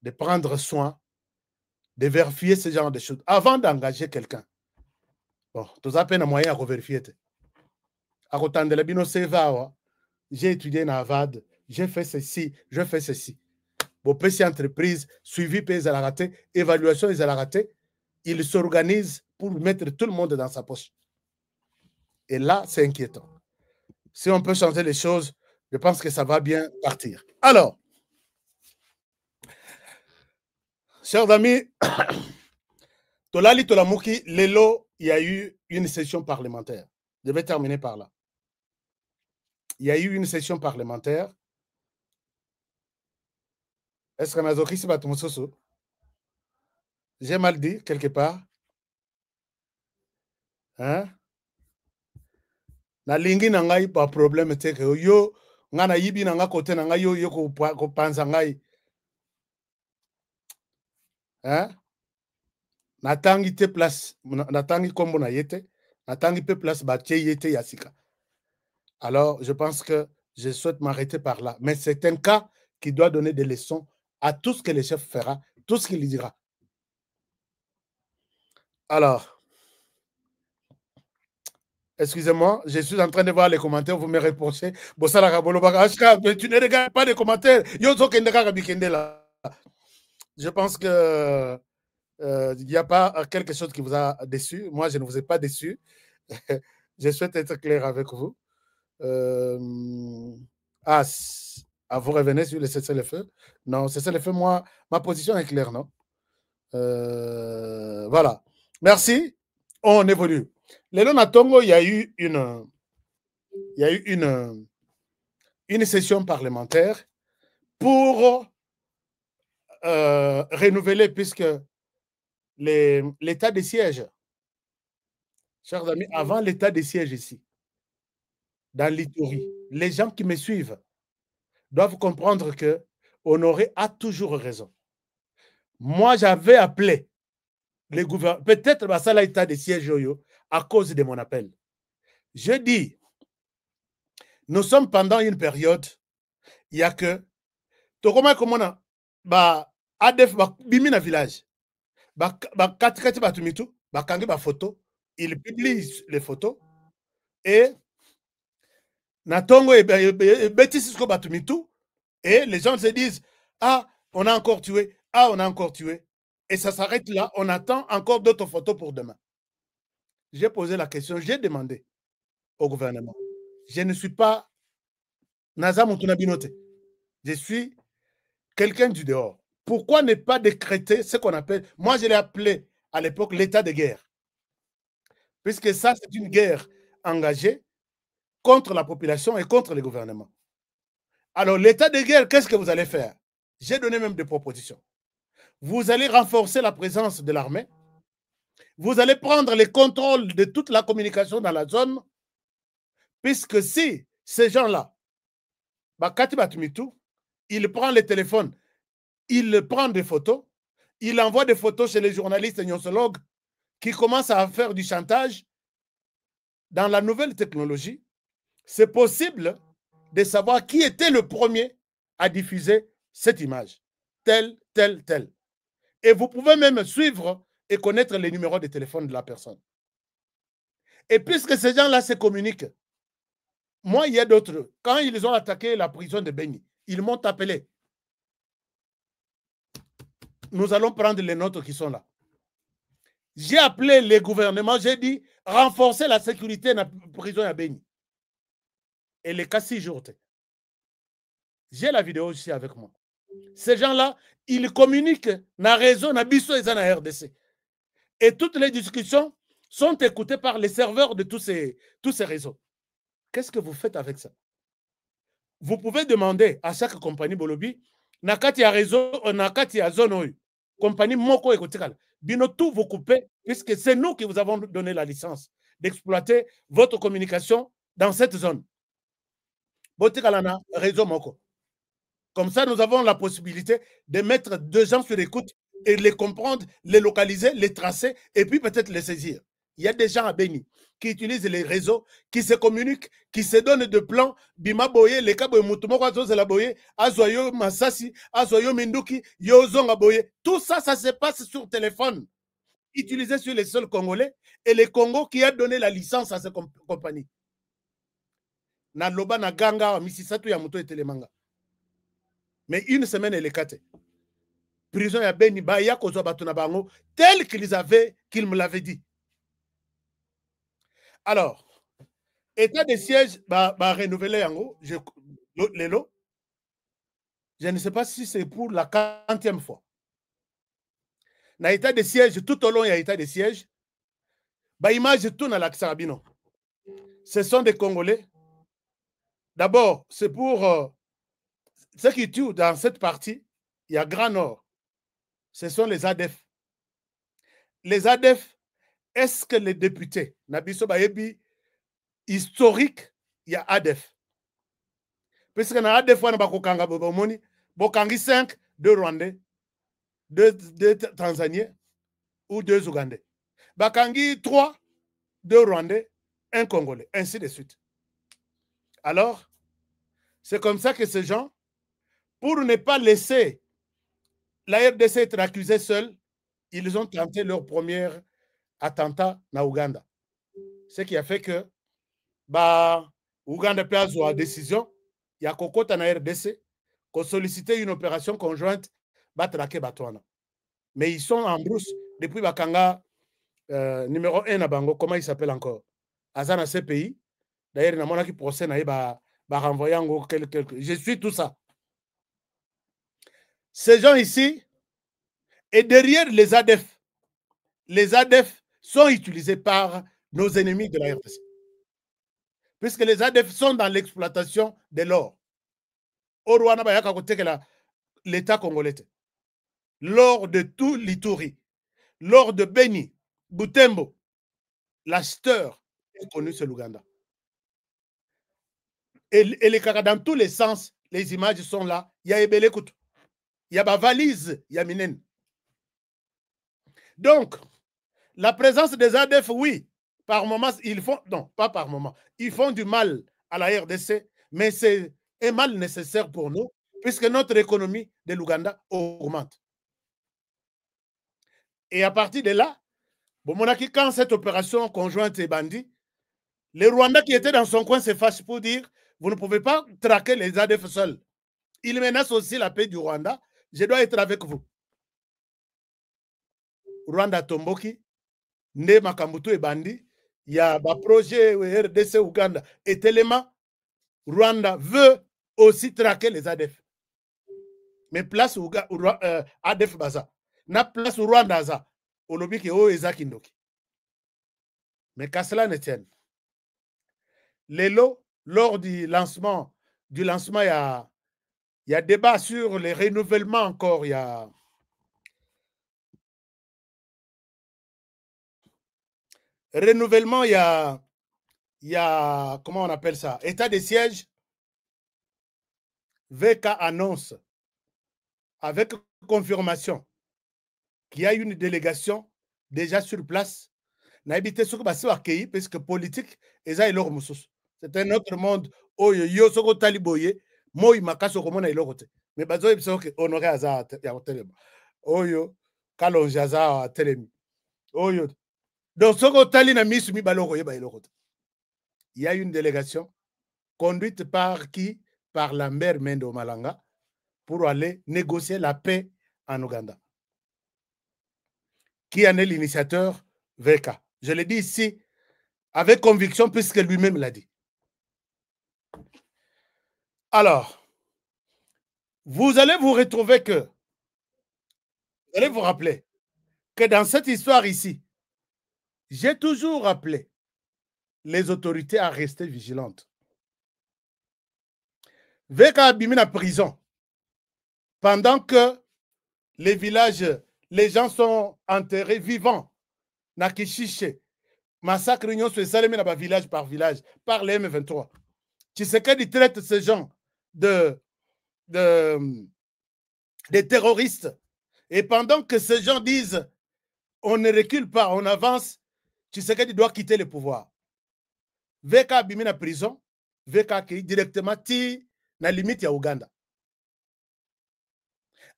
S6: de prendre soin, de vérifier ce genre de choses avant d'engager quelqu'un. Bon, tout ça peine moyen à vérifier. À côté de la bino seva, j'ai étudié dans Harvard, j'ai fait ceci, je fais ceci. Bon, PC entreprise, suivi pays à la raté, évaluation ils à la raté, ils s'organisent pour mettre tout le monde dans sa poche. Et là, c'est inquiétant. Si on peut changer les choses, je pense que ça va bien partir. Alors, chers amis, Tolali Tolamouki, Lelo, il y a eu une session parlementaire. Je vais terminer par là. il y a eu une session parlementaire. Est-ce que Mazoki c'est Batomososo? J'ai mal dit quelque part. Hein? Na lingi na ngai pas problème te que yo ngana yibi na nga côté na ngai yo ko panza ngai. Hein? Natangi te place natangi kombo na yete, natangi pe place ba tie yete yasika. Alors, je pense que je souhaite m'arrêter par là. Mais c'est un cas qui doit donner des leçons à tout ce que le chef fera, tout ce qu'il dira. Alors, excusez-moi, je suis en train de voir les commentaires, vous me reprochez. Mais tu ne regardes pas les commentaires. Je pense que il n'y a pas quelque chose qui vous a déçu. Moi, je ne vous ai pas déçu. Je souhaite être clair avec vous. Vous revenez sur le cessez-le-feu. Non, cessez-le-feu, moi, ma position est claire, non? Voilà. Merci. On évolue. Le long à Tongo, il y a eu une session parlementaire pour renouveler, puisque l'état de siège, chers amis, avant l'état de siège ici, dans l'Ituri, les gens qui me suivent doivent comprendre que Honoré a toujours raison. Moi, j'avais appelé les gouvernements, peut-être que ça l'état de siège à cause de mon appel. Je dis, nous sommes pendant une période, il n'y a que ADF bimina village, photo, ils publient les photos et Natongo et les gens se disent ah, on a encore tué, ah, on a encore tué. Et ça s'arrête là, on attend encore d'autres photos pour demain. J'ai posé la question, j'ai demandé au gouvernement. Je ne suis pas Naza Moutounabinote. Je suis quelqu'un du dehors. Pourquoi ne pas décréter ce qu'on appelle, moi je l'ai appelé à l'époque l'état de guerre. Puisque ça, c'est une guerre engagée contre la population et contre le gouvernement. Alors, l'état de guerre, qu'est-ce que vous allez faire? J'ai donné même des propositions. Vous allez renforcer la présence de l'armée. Vous allez prendre le contrôle de toute la communication dans la zone. Puisque si ces gens-là, il prend le téléphone, il prend des photos, il envoie des photos chez les journalistes et nyonsologues qui commencent à faire du chantage. Dans la nouvelle technologie, c'est possible de savoir qui était le premier à diffuser cette image. Tel, tel, tel. Et vous pouvez même suivre et connaître les numéros de téléphone de la personne. Et puisque ces gens-là se communiquent, moi, il y a d'autres. Quand ils ont attaqué la prison de Beni, ils m'ont appelé. Nous allons prendre les nôtres qui sont là. J'ai appelé les gouvernements, j'ai dit renforcer la sécurité dans la prison de Beni. Et les cas 6 jours. J'ai la vidéo ici avec moi. Ces gens-là, ils communiquent dans réseau, dans Bisso et dans la RDC. Et toutes les discussions sont écoutées par les serveurs de tous ces réseaux. Qu'est-ce que vous faites avec ça? Vous pouvez demander à chaque compagnie Bolobi, nakati ya réseau, nakati ya zone, compagnie Moko et Kotikal, bino tout vous coupez, puisque c'est nous qui vous avons donné la licence d'exploiter votre communication dans cette zone. Botikalana, réseau Moko. Comme ça, nous avons la possibilité de mettre 2 gens sur l'écoute et les comprendre, les localiser, les tracer et puis peut-être les saisir. Il y a des gens à Beni qui utilisent les réseaux, qui se communiquent, qui se donnent de plans. Bima boye, les kaboye mutumoko azoze la boye, azoyo masasi, azoyo minduki, yozonga boye. Tout ça, ça se passe sur téléphone, utilisé sur les sols congolais et les Congos qui a donné la licence à ces compagnies. Na loba na ganga, misisatu ya muto et telemanga. Mais une semaine, elle est catée. Prison ya Beni, Baya Kozo Batuna Bango, tel qu'ils me l'avaient dit. Alors, état de siège, renouvelé en haut, je ne sais pas si c'est pour la 40e fois. Dans l'état de siège, tout au long, il y a état de siège. Image tout dans l'Axarabino. Ce sont des Congolais D'abord, c'est pour ce qui tue dans cette partie, il y a Grand Nord. Ce sont les ADF. Les ADF, est-ce que les députés, Nabiso Bayebi, historique, il y a ADF. Parce que dans ADF, on a Bakokanga Bobomoni, Bokangi 5, 2 Rwandais, 2 Tanzaniens ou 2 Ougandais. Bakangi 3, 2 Rwandais, 1 Congolais, ainsi de suite. Alors, c'est comme ça que ces gens, pour ne pas laisser la RDC être accusée seule, ils ont tenté leur premier attentat na Ouganda. Ce qui a fait que Ouganda peut avoir décision, il y a Kokota na RDC, qu'on sollicitait une opération conjointe, traquer Batouana. Mais ils sont en brousse depuis Bakanga numéro 1 à Bango, comment il s'appelle encore? Azana CPI. D'ailleurs, il y a un procès, renvoyer en quelques. Je suis tout ça. Ces gens ici, et derrière les ADF sont utilisés par nos ennemis de la RDC. Puisque les ADF sont dans l'exploitation de l'or. Au Rwanda, l'État congolais. L'or de tout l'Ituri, l'or de Beni, Butembo, l'acheteur est connu sur l'Ouganda. Et les caras dans tous les sens, les images sont là. Il y a Ebelekutu, il y a ma valise, il y a Minen. Donc, la présence des ADF, oui, par moment, ils font, non, pas par moment, ils font du mal à la RDC, mais c'est un mal nécessaire pour nous, puisque notre économie de l'Ouganda augmente. Et à partir de là, quand cette opération conjointe est bandit, les Rwandais qui étaient dans son coin se fâchent pour dire vous ne pouvez pas traquer les ADF seuls. Ils menacent aussi la paix du Rwanda. Je dois être avec vous. Rwanda Tomboki, Nde Makambutu et Bandi, il y a un projet RDC Ouganda et Telema. Rwanda veut aussi traquer les ADF. Mais place ADF Baza. Na place Rwanda za. Olobi ki o ezakindoki. Mais qu'à cela ne tienne. Les lots, lors du lancement, il y a débat sur les renouvellements encore. Il y a renouvellement, il y a, comment on appelle ça? État de siège. VK annonce avec confirmation qu'il y a une délégation déjà sur place. N'habitez ce que c'est accueilli parce que politique, c'est un autre monde. Oh yo soko taliboye, moi makaso komona ilokote. Mais bazo biso ke honoré aza ya hotelema. Oh yo kalonje aza telemi. Oh yo. Donc soko tali na misu mi baloko yeba ilokote. Il y a une délégation conduite par qui? Par Lambert Mendo Malanga pour aller négocier la paix en Ouganda. Qui en est l'initiateur? VK. Je le dis ici avec conviction puisque lui-même l'a dit. Alors, vous allez vous retrouver que, vous allez vous rappeler que dans cette histoire ici, j'ai toujours rappelé les autorités à rester vigilantes. VK a bimé la prison pendant que les villages, les gens sont enterrés vivants. Nakishiche, massacre union sur les village par village, par les M23. Tshisekedi traite ces gens de terroristes. Et pendant que ces gens disent on ne recule pas, on avance, Tshisekedi doit quitter le pouvoir. VK a bimé la prison, VK qui directement tire la limite à Ouganda.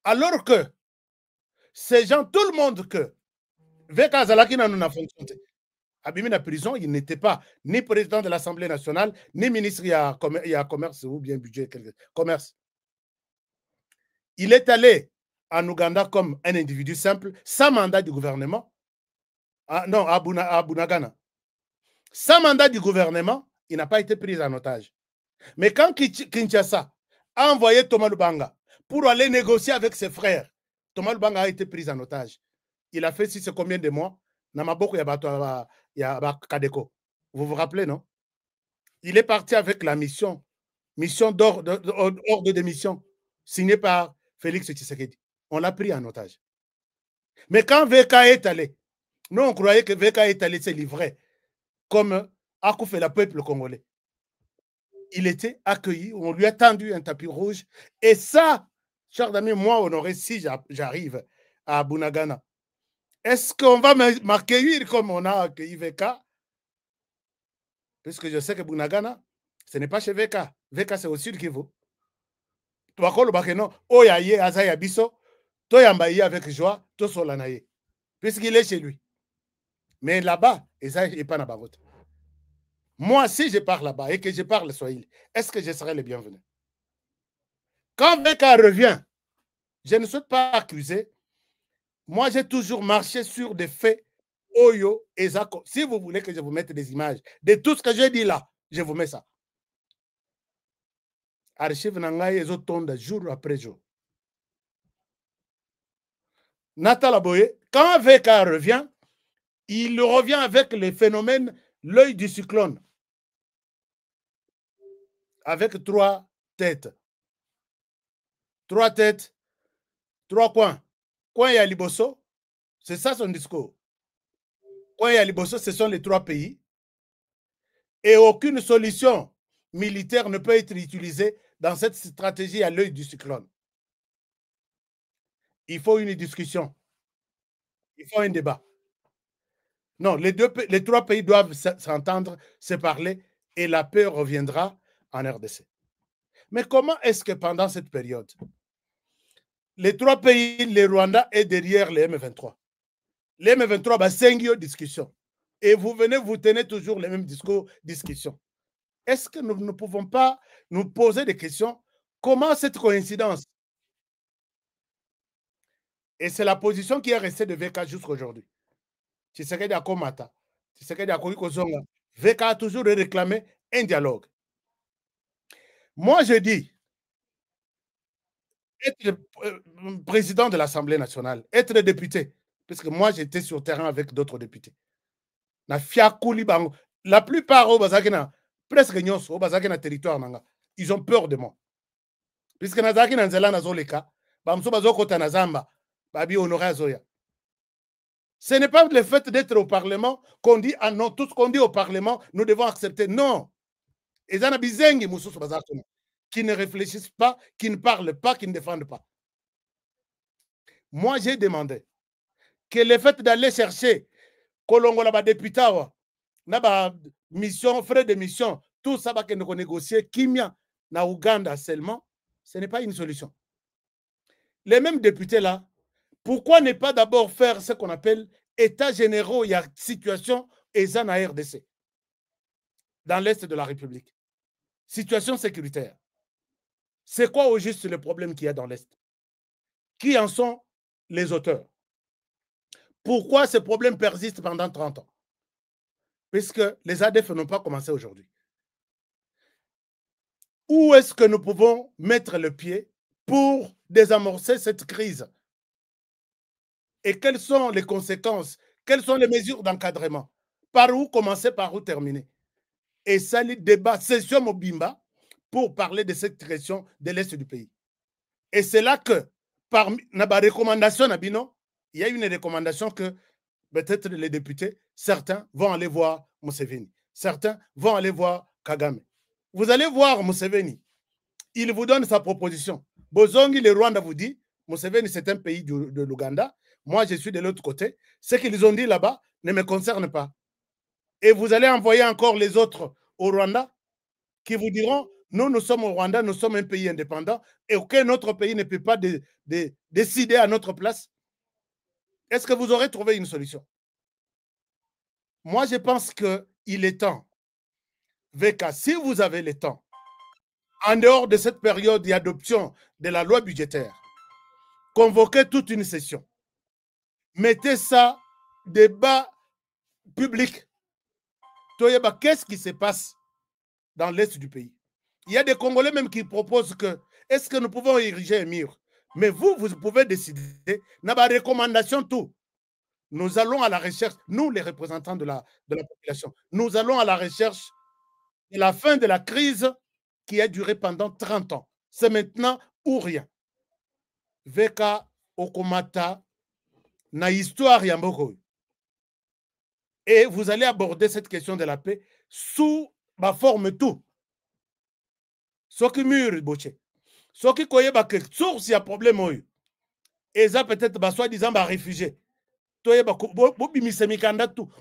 S6: Alors que ces gens, tout le monde que VK Zalaki n'a pas fonctionné. Abimi la prison, il n'était pas ni président de l'Assemblée nationale, ni ministre à commerce ou bien budget, commerce. Il est allé en Ouganda comme un individu simple, sans mandat du gouvernement. Non, à Bunagana. Sans mandat du gouvernement, il n'a pas été pris en otage. Mais quand Kinshasa a envoyé Thomas Lubanga pour aller négocier avec ses frères, Thomas Lubanga a été pris en otage. Il a fait si c'est combien de mois? Namaboko Kadeko. Vous vous rappelez, non? Il est parti avec la mission mission d'ordre de démission signé par Félix Tshisekedi. On l'a pris en otage. Mais quand VK est allé, nous on croyait que VK est allé se livrer comme a fait le peuple congolais. Il était accueilli, on lui a tendu un tapis rouge. Et ça, chers amis, moi, Honoré, si j'arrive à Bunagana, est-ce qu'on va m'accueillir comme on a accueilli VK? Puisque je sais que Bunagana, ce n'est pas chez VK. VK, c'est au sud Kivu. Non, Oyaye, Azaya Biso, Toyambaye avec joie, Tosolanaye. Puisqu'il est chez lui. Mais là-bas, ça n'est pas Nabagot. Moi, si je pars là-bas et que je parle Swahili, est-ce que je serai le bienvenu? Quand VK revient, je ne souhaite pas accuser. Moi, j'ai toujours marché sur des faits. Oyo et Zako. Si vous voulez que je vous mette des images de tout ce que j'ai dit là, je vous mets ça. Archive Nangaye et Zotonda jour après jour. Nathalie Boye, quand VK revient, il revient avec le phénomène l'œil du cyclone. Avec 3 têtes. 3 têtes, 3 coins. Coin et Aliboso, c'est ça son discours. Coin et Aliboso, ce sont les 3 pays. Et aucune solution militaire ne peut être utilisée dans cette stratégie à l'œil du cyclone. Il faut une discussion. Il faut un débat. Non, les 3 pays doivent s'entendre, se parler et la paix reviendra en RDC. Mais comment est-ce que pendant cette période, les 3 pays, le Rwanda est derrière les M23? Les M23, bah, 5 discussions. Et vous venez, vous tenez toujours les mêmes discours, discussions. Est-ce que nous ne pouvons pas nous poser des questions? Comment cette coïncidence? Et c'est la position qui est restée de VK jusqu'à aujourd'hui. Tshisekedi a Komata, Tshisekedi a Kozonga. VK a toujours réclamé un dialogue. Moi, je dis, être président de l'Assemblée nationale, être député, parce que moi, j'étais sur le terrain avec d'autres députés. La plupart, presque au territoire, ils ont peur de moi. Puisque Nazaki Nanzela Nazoleka, Bamso Bazokota Nazamba, Babi Honoré Azoya. Ce n'est pas le fait d'être au Parlement qu'on dit, ah non, tout ce qu'on dit au Parlement, nous devons accepter. Non. Et ça, qui ne réfléchissent pas, qui ne parlent pas, qui ne défendent pas. Moi, j'ai demandé que le fait d'aller chercher Kolongo la député, na mission, frais de mission, tout ça va que nous négocier Kimia na Ouganda seulement, ce n'est pas une solution. Les mêmes députés là, pourquoi ne pas d'abord faire ce qu'on appelle état généraux, il y a situation ESA na RDC dans l'est de la République. Situation sécuritaire. C'est quoi au juste le problème qu'il y a dans l'est? Qui en sont les auteurs? Pourquoi ce problème persiste pendant 30 ans? Puisque les ADF n'ont pas commencé aujourd'hui. Où est-ce que nous pouvons mettre le pied pour désamorcer cette crise? Et quelles sont les conséquences? Quelles sont les mesures d'encadrement? Par où commencer, par où terminer? Et ça, le débat, session Mobimba, pour parler de cette question de l'Est du pays. Et c'est là que, parmi les recommandations, il y a une recommandation que peut-être les députés, certains vont aller voir Museveni. Certains vont aller voir Kagame. Vous allez voir Museveni. Il vous donne sa proposition. Bozongi, le Rwanda vous dit, Museveni, c'est un pays de l'Ouganda. Moi, je suis de l'autre côté. Ce qu'ils ont dit là-bas ne me concerne pas. Et vous allez envoyer encore les autres au Rwanda qui vous diront, nous sommes au Rwanda, nous sommes un pays indépendant et aucun autre pays ne peut pas décider à notre place. Est-ce que vous aurez trouvé une solution? Moi, je pense qu'il est temps, VK, si vous avez le temps, en dehors de cette période d'adoption de la loi budgétaire, convoquez toute une session. Mettez ça débat public. Qu'est-ce qui se passe dans l'est du pays? Il y a des Congolais même qui proposent que est-ce que nous pouvons ériger un mur? Mais vous pouvez décider. N'a pas de recommandation tout. Nous allons à la recherche, nous les représentants de la population, nous allons à la recherche de la fin de la crise qui a duré pendant 30 ans. C'est maintenant ou rien. Veka Okomata na histoire Yamboko. Et vous allez aborder cette question de la paix sous ma forme tout. Ce qui mûre, boché. Ce qui koyeba que source y a problème, et ça peut-être soi-disant réfugiés.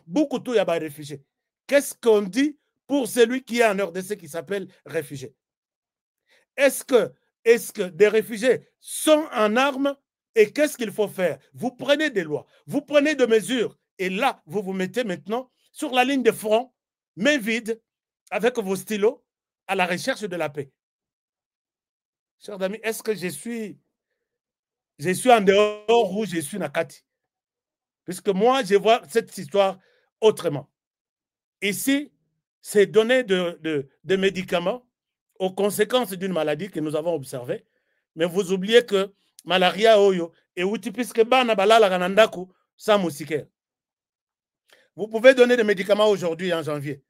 S6: Beaucoup tout y a réfugiés. Qu'est-ce qu'on dit pour celui qui est en RDC qui s'appelle réfugié? Est-ce que des réfugiés sont en armes et qu'est-ce qu'il faut faire? Vous prenez des lois, vous prenez des mesures et là, vous vous mettez maintenant sur la ligne de front, main vide, avec vos stylos, à la recherche de la paix. Chers amis, est-ce que je suis en dehors ou je suis Nakati? Puisque moi, je vois cette histoire autrement. Ici, c'est donner de médicaments aux conséquences d'une maladie que nous avons observée. Mais vous oubliez que malaria oyo et outi puisque bana balala kanandaku sans moustiquaire. Vous pouvez donner des médicaments aujourd'hui en janvier.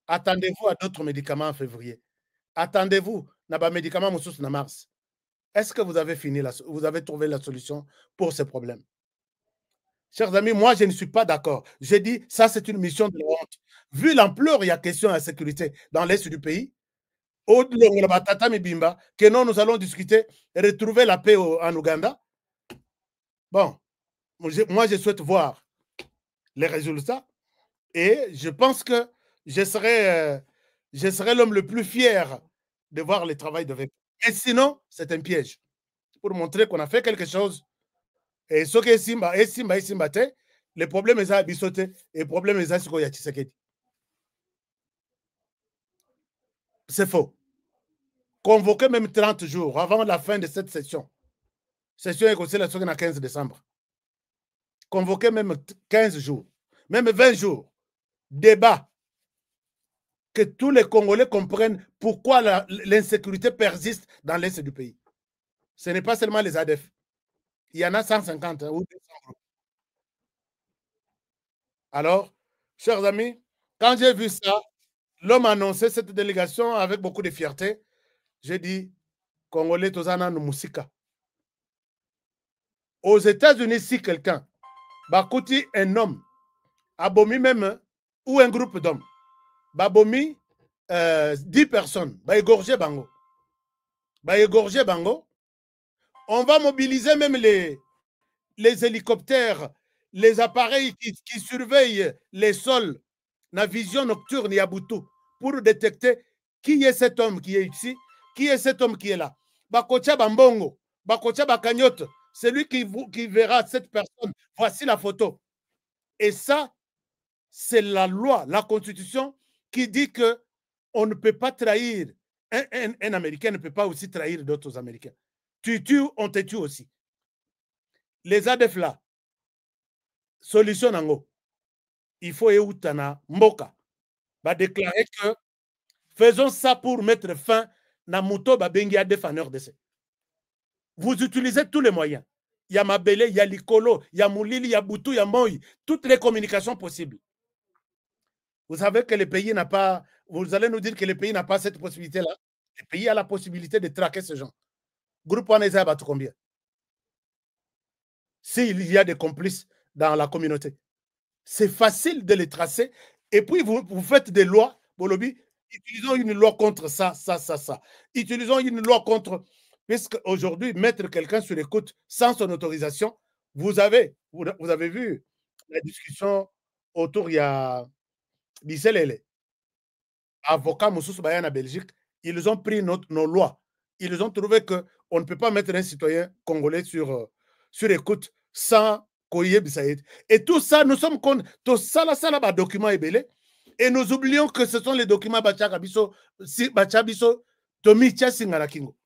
S6: Attendez-vous à d'autres médicaments en février. Attendez-vous à des médicaments en mars. Est-ce que vous avez vous avez trouvé la solution pour ce problème? Chers amis, moi, je ne suis pas d'accord. J'ai dit, ça, c'est une mission de honte. Vu l'ampleur, il y a question de la sécurité dans l'est du pays, que non, nous allons discuter et retrouver la paix en Ouganda. Bon, moi, je souhaite voir les résultats et je pense que je serai l'homme le plus fier de voir le travail de VP. Et sinon, c'est un piège pour montrer qu'on a fait quelque chose. Et ce qui est Simba, le problème est à Bissote et le problème est à Sikoya Tshisekedi. C'est faux. Convoquer même 30 jours avant la fin de cette session. Session est aussi la 15 décembre. Convoquer même 15 jours, même 20 jours. Débat. Que tous les Congolais comprennent pourquoi l'insécurité persiste dans l'est du pays. Ce n'est pas seulement les ADF. Il y en a 150 ou 200 groupes. Alors, chers amis, quand j'ai vu ça, l'homme a annoncé cette délégation avec beaucoup de fierté. J'ai dit, Congolais, Tozana Musika. Aux États-Unis, si quelqu'un, Bakouti, un homme, abomi même, ou un groupe d'hommes, Babomi, 10 personnes, ba égorger bango. On va mobiliser même les hélicoptères, les appareils qui surveillent les sols, la vision nocturne Yabutu, pour détecter qui est cet homme qui est ici, qui est cet homme qui est là. Bakocha Bambongo, Bakocha Bakanyot, celui qui verra cette personne, voici la photo. Et ça, c'est la loi, la constitution qui dit que on ne peut pas trahir, un Américain ne peut pas aussi trahir d'autres Américains. Tu tues, on te tue aussi. Les ADF là, solution nango, il faut eutana mboka, va déclarer que faisons ça pour mettre fin na muto babengi ADF en RDC. Vous utilisez tous les moyens. Il y a Mabele, il y a Likolo, il y a Moulili, il y a Boutou, il y a Moï, toutes les communications possibles. Vous savez que le pays n'a pas, vous allez nous dire que le pays n'a pas cette possibilité-là. Le pays a la possibilité de traquer ces gens. Groupe Waneza bat combien? S'il y a des complices dans la communauté. C'est facile de les tracer. Et puis, vous faites des lois, Bolobi, utilisons une loi contre ça. Utilisons une loi contre... Puisque aujourd'hui, mettre quelqu'un sur écoute sans son autorisation, vous avez vu la discussion autour, il y a Bisselele, avocat Moussous Bayana Belgique, ils ont pris nos lois. Ils ont trouvé qu'on ne peut pas mettre un citoyen congolais sur écoute sans Koye Bissaïd. Et tout ça, nous sommes contre tout ça, là, document ébélé. Et nous oublions que ce sont les documents Bachakabiso, Bachabiso, Tomi Singalakingo.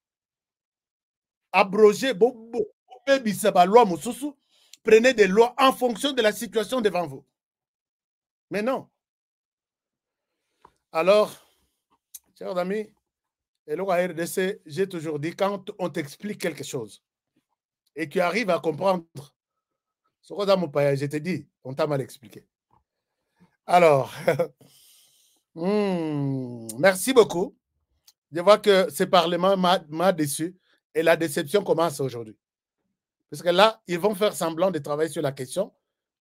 S6: Abroger, loi Moussous, prenez des lois en fonction de la situation devant vous. Mais non. Alors, chers amis, et le RDC, j'ai toujours dit, quand on t'explique quelque chose et tu arrives à comprendre, je te dis, on t'a mal expliqué. Alors, merci beaucoup. Je vois que ce Parlement m'a déçu et la déception commence aujourd'hui. Parce que là, ils vont faire semblant de travailler sur la question,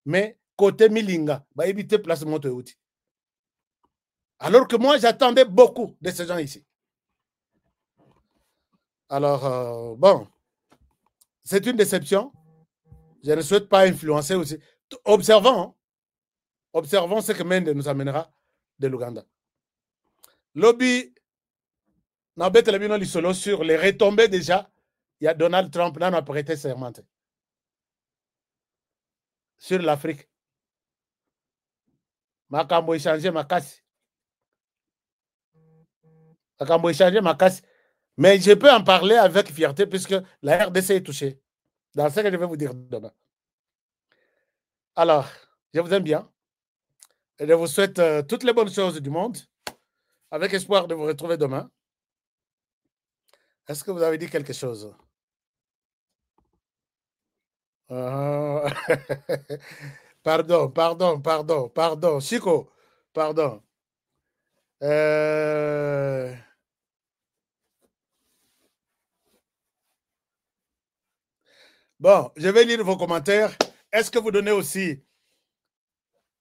S6: mais côté Milinga, va éviter place Monteuti. Alors que moi, j'attendais beaucoup de ces gens ici. Alors, bon, c'est une déception. Je ne souhaite pas influencer aussi. Observons, hein. Observons ce que Mende nous amènera de l'Ouganda. Lobby, sur les retombées déjà, il y a Donald Trump qui a prêté serment sur l'Afrique. Makambo échangé ma casse. Makambo échangé ma casse. Mais je peux en parler avec fierté puisque la RDC est touchée. Dans ce que je vais vous dire demain. Alors, je vous aime bien. Et je vous souhaite toutes les bonnes choses du monde. Avec espoir de vous retrouver demain. Est-ce que vous avez dit quelque chose? Pardon. Chico, pardon. Bon, je vais lire vos commentaires. Est-ce que vous donnez aussi...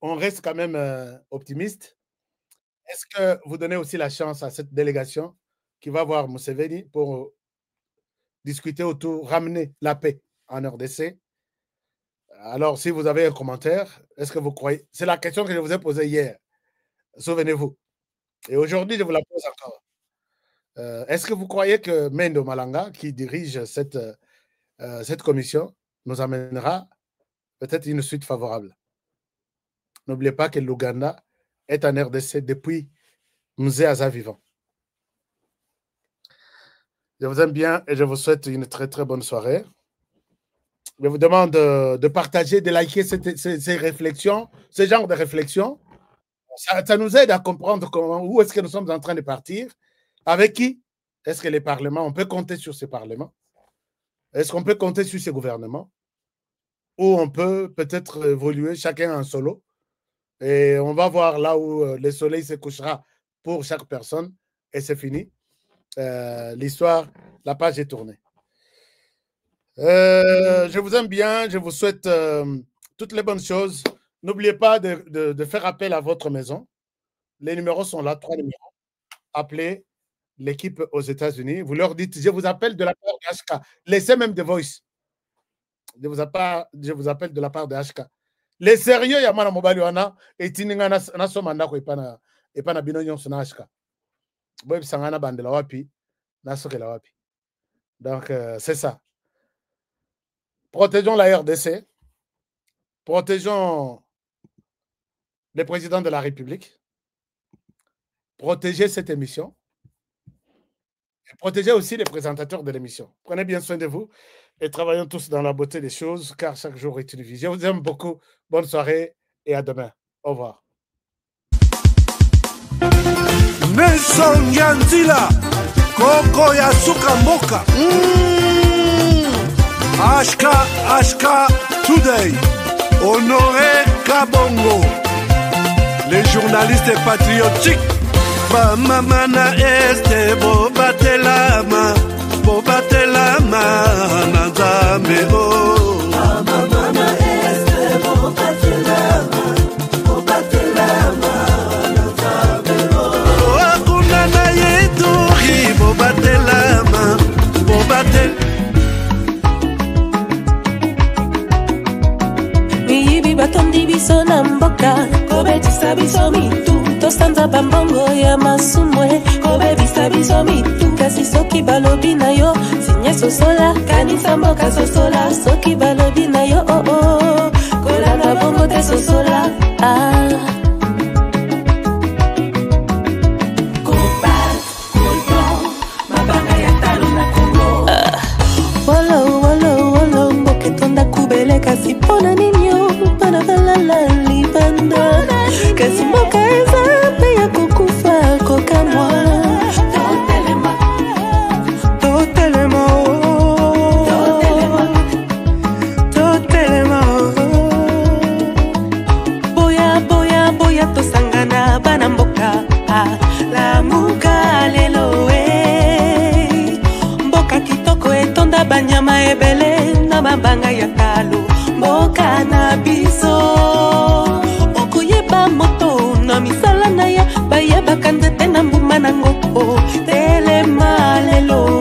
S6: On reste quand même optimiste. Est-ce que vous donnez aussi la chance à cette délégation qui va voir Museveni pour discuter autour, ramener la paix en RDC? Alors, si vous avez un commentaire, est-ce que vous croyez... C'est la question que je vous ai posée hier. Souvenez-vous. Et aujourd'hui, je vous la pose encore. Est-ce que vous croyez que Mendo Malanga, qui dirige cette commission, nous amènera peut-être une suite favorable? N'oubliez pas que l'Ouganda est en RDC depuis Mzee Aza vivant. Je vous aime bien et je vous souhaite une très très bonne soirée. Je vous demande de partager, de liker ces réflexions, ce genre de réflexions. Ça nous aide à comprendre où est-ce que nous sommes en train de partir. Avec qui? Est-ce que les parlements, on peut compter sur ces parlements? Est-ce qu'on peut compter sur ces gouvernements? Ou on peut peut-être évoluer chacun en solo? Et on va voir là où le soleil se couchera pour chaque personne. Et c'est fini. L'histoire, la page est tournée. Je vous aime bien. Je vous souhaite toutes les bonnes choses. N'oubliez pas de faire appel à votre maison. Les numéros sont là, 3 numéros. Appelez l'équipe aux États-Unis. Vous leur dites, je vous appelle de la part de HK. Laissez même des voice. Je vous appelle de la part de HK. Les sérieux, Yamana Mobali Wana, et Tininga Nasomanda, et pas na binonyon sona HK. Boy, Sangana Bande la Wapi, Nasoke la Wapi. Donc, c'est ça. Protégeons la RDC. Protégeons le président de la République. Protégez cette émission. Et protégez aussi les présentateurs de l'émission. Prenez bien soin de vous et travaillons tous dans la beauté des choses, car chaque jour est une vie. Je vous aime beaucoup. Bonne soirée et à demain. Au revoir.
S1: Nelson Yantila, Koko Yasuka Moka. HK Today, Honoré Kabongo, les journalistes patriotiques. Bamamana este bobatelama nazambe o.
S2: Bamamana este bobatelama nazambe o.
S1: Akuna na yetu bobatelama
S9: Miyibi batondi biso na mboka, kobetisa biso mitu. Tostanza bambongo ya masumwe, kobebisa biso mitu. Kasi soki balobi na yo, sinye sosola, kanisa mboka sosola. Soki balobi na yo, oh oh, kolanda bongo te sosola. Mabanga ya talo na Kongo. Wolo, mboke tonda kubele kasi pona ninyo, pana balala libanda. Kasi mboka eza pe ya kukufa kokamwa. Totelema. Boya mabanga ya talo mboka na biso okoyeba moto na misala na ya bayebaka nzete na mbuma nango telema lelo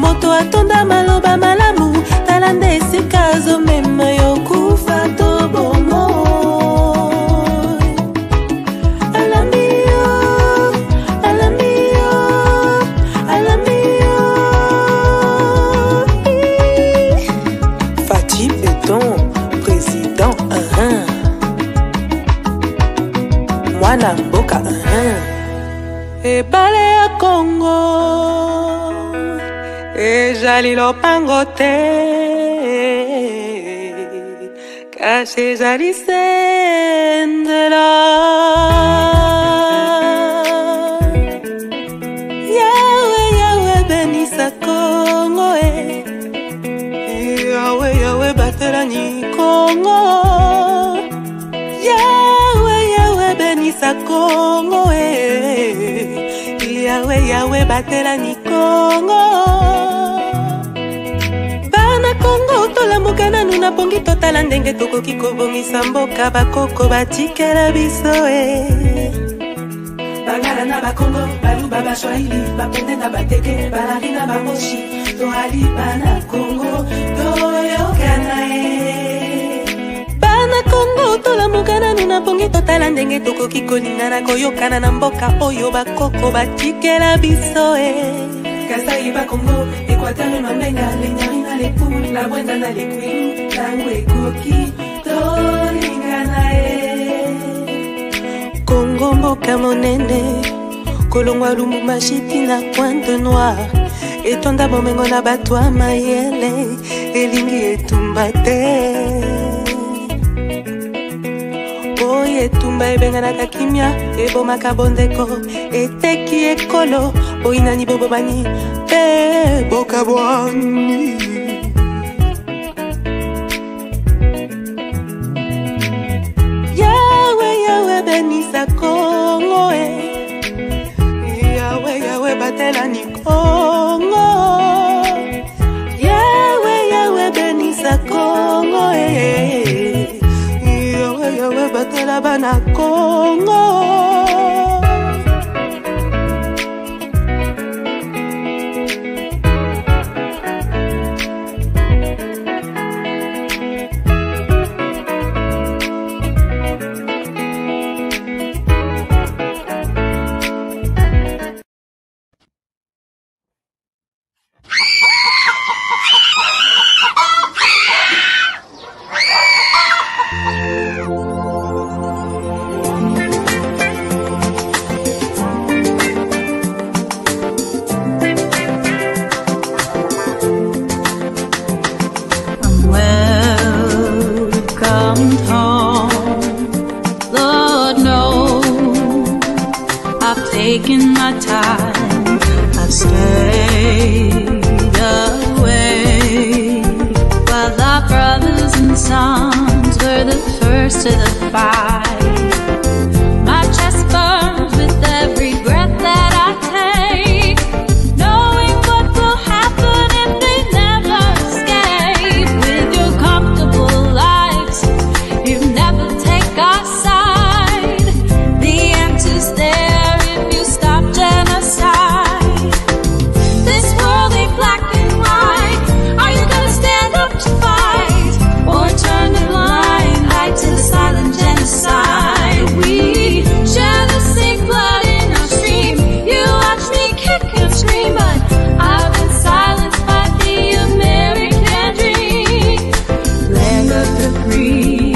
S9: moto atonda maloba malamu tala nde esika azomema yo kufa to bomo mwana mboka ebale ya Kongo ezali lopango te kasi ezali sendela yawe yawe benisa Kongo yawe yawe batelani Kongo benisa Kongo yawe yawe batelani Kongo bana Kongo tolamuka nanu na pongi totala ndenge tokoki kobongisa mboka bakoko batikela biso bangala na bakongo baluba bashwahili bapende na bateke balari na bamoshi toali bana Kongo toyokana Kongo tolamuka nanu na pongi totala ndenge tokoki kolingana koyokana na mboka oyo bakoko batikela biso Kasai bakongo Equateur mamenga lenyari na lepu la bwenda na lekwilu tango ekoki tolingana Kongo mboka monene kolongwa Lumumba shiti na Pointe Noire etonda bomengo na bato ya mayele elingi etumba te etumba ebenganaka kimia ebomaka bondeko eteki ekolo boinani bobobani pe bokabwani yawe yawe benisa Kongo yawe yawe batelani Kongo yawe yawe benisa Kongo yawe batela bana Kongo
S10: taken my time, I've stayed away, while our brothers and sons were the first to the fight. My chest burns with every breath that I take, knowing what will happen if they never escape. With your comfortable lives, you never take our side. The answer's there if you stop genocide. This world ain't black and white. Are you gonna stand up to fight, or turn a blind eye to the silent genocide? We share the same blood in our stream. You watch me kick and scream, but I've been silenced by the American dream. Land of the free,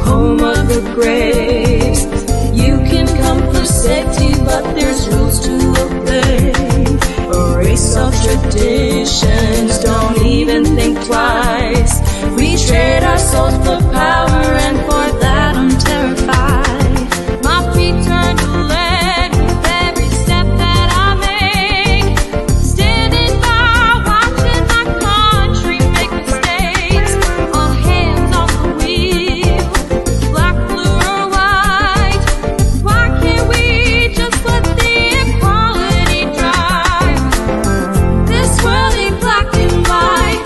S10: home of the great. You can come for safety, but there's rules to obey. Erase all traditions, don't even think twice. We trade our souls for power, and for that I'm terrified. My feet turn to lead with every step that I make. Standing by, watching my country make mistakes. All hands on the wheel, black, blue or white. Why can't we just let the equality drive? This world ain't black and white.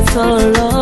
S9: solo